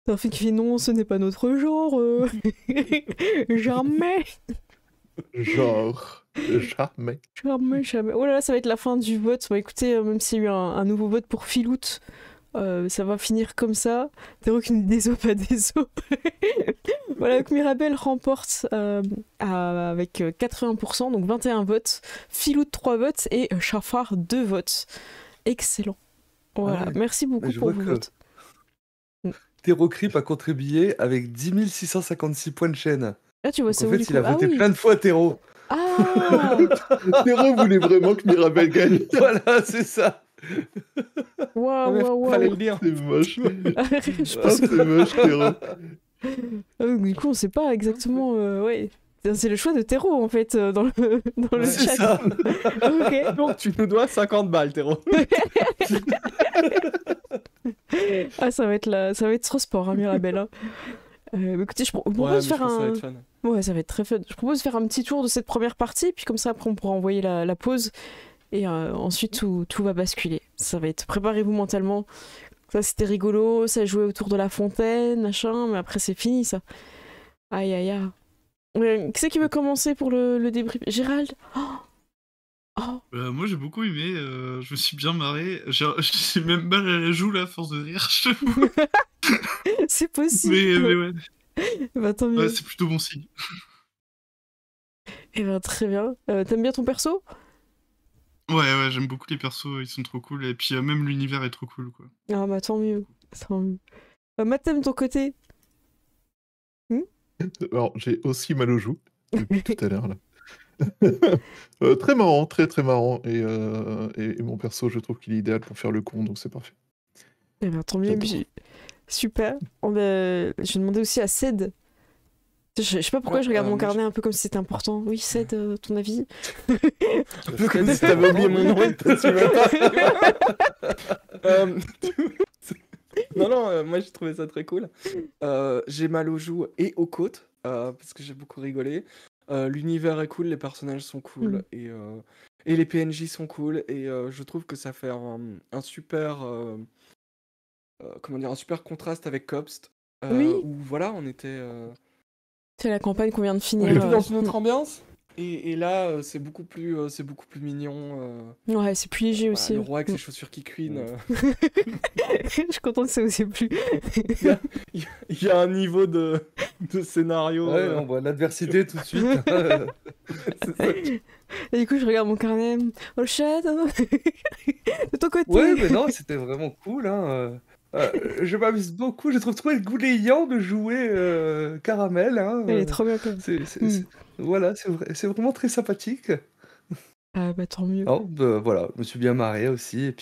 C'est un film qui fait non, ce n'est pas notre genre. Jamais. Genre, jamais. Oh là là, ça va être la fin du vote. Bon, écoutez, même s'il y a eu un nouveau vote pour Philout, ça va finir comme ça. T'es aucune des os, pas des os. Voilà, donc Mirabelle remporte avec 80%, donc 21 votes. Philout 3 votes et Chafar 2 votes. Excellent. Voilà, Ouais. merci beaucoup Mais je pour vois vos que- votes. Terrocrip a contribué avec 10 656 points de chaîne. Ah, tu vois, Donc, c'est en où fait, du il a coup? Ah voté oui. plein de fois Terro. Ah, Ah Théro voulait vraiment que Mirabel gagne. Voilà, c'est ça. Waouh, waouh, Fallait waouh. le dire. C'est moche. Je Ah, pense c'est moche, Théro. du coup, on sait pas exactement. Ouais. C'est le choix de Théro en fait dans le, dans le C'est chat. ça. Ok. Donc tu nous dois 50 balles, Théro. Ah, ça va être trop sport, hein, Mirabel. Hein. Écoutez, je Ouais, propose mais de je faire pense que ça va un. être fun. Ouais, ça va être très fun. Je propose de faire un petit tour de cette première partie, puis comme ça, après, on pourra envoyer la pause. Et ensuite, tout va basculer. Ça va être. Préparez-vous mentalement. Ça, c'était rigolo. Ça jouait autour de la fontaine, machin. Mais après, c'est fini, ça. Aïe, aïe, aïe. Qui c'est qui veut commencer pour le débrief? Gérald? Oh, Moi j'ai beaucoup aimé, je me suis bien marré. J'ai même mal à la joue là, à force de rire, je t'avoue. c'est possible. Mais ouais, Bah, tant ouais, mieux. c'est plutôt bon signe. Eh ben, très bien. T'aimes bien ton perso? Ouais, j'aime beaucoup les persos, ils sont trop cool. Et puis même l'univers est trop cool, quoi. Ah, bah, tant mieux. Tant mieux. Matt, t'aimes ton côté? Alors, j'ai aussi mal aux joues depuis tout à l'heure, là. Très marrant, très très marrant. Et mon perso, je trouve qu'il est idéal pour faire le con, donc c'est parfait. Eh ben, tant mieux. J'adore. Puis, super. Je demandais aussi à Ced. Je sais pas pourquoi Ouais, je regarde mon moi, carnet un peu comme si c'était important. Oui, Ced, ton avis? Un peu comme si t'avais oublié mon nom et que tu m'as pas. Non, moi j'ai trouvé ça très cool. J'ai mal aux joues et aux côtes, parce que j'ai beaucoup rigolé. L'univers est cool, les personnages sont cool, et les PNJ sont cool, et je trouve que ça fait un super, comment dire, un super contraste avec Cobst, Oui. où voilà, on était C'est la campagne qu'on vient de on finir. était dans une autre ambiance, et là c'est beaucoup plus mignon. Ouais, c'est plus léger Voilà, aussi. le roi avec ses chaussures qui couinent. Je suis contente que ça aussi plus. Il y a un niveau de scénario. Ouais, on voit l'adversité tout de suite. C'est ça. Et du coup, je regarde mon carnet. Oh, le chat. De ton côté. Ouais, mais non, c'était vraiment cool. Hein. Je m'amuse beaucoup. J'ai trouvé goulayant de jouer Caramel. Hein. Elle est trop bien quand même. Voilà, c'est vraiment très sympathique. Ah bah tant mieux. Oh, voilà, je me suis bien marré aussi.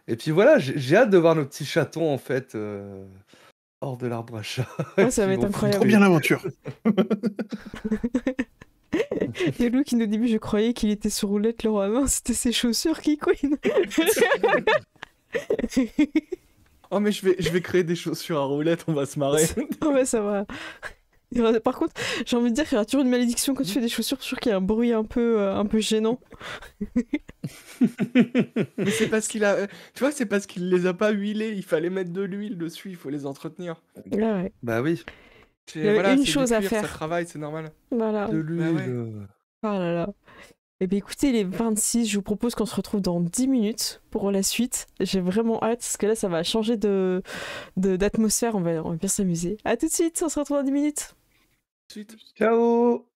Et puis voilà, j'ai hâte de voir nos petits chatons en fait hors de l'arbre à chat. Ouais, ça Qui va être vont incroyable. Trop bien l'aventure. Il y a Lou qui nous dit, je croyais qu'il était sur roulette le roi. Non, c'était ses chaussures qui couinent. Oh, mais je vais créer des chaussures à roulettes, on va se marrer. Non, mais ça va. Par contre, j'ai envie de dire qu'il y aura toujours une malédiction quand tu fais des chaussures. Je suis sûr qu'il y a un bruit un peu gênant. Mais c'est parce qu'il a. Tu vois, c'est parce qu'il les a pas huilés. Il fallait mettre de l'huile dessus, il faut les entretenir. Ah ouais. Bah oui, Il y avait une c'est du chose à cuir, faire. Ça travaille, c'est normal. Voilà. de l'huile. ouais. Oh là là. Eh bien écoutez, les 26, je vous propose qu'on se retrouve dans 10 minutes pour la suite. J'ai vraiment hâte, parce que là, ça va changer d'atmosphère. On va bien s'amuser. À tout de suite, on se retrouve dans 10 minutes. Suite. Ciao!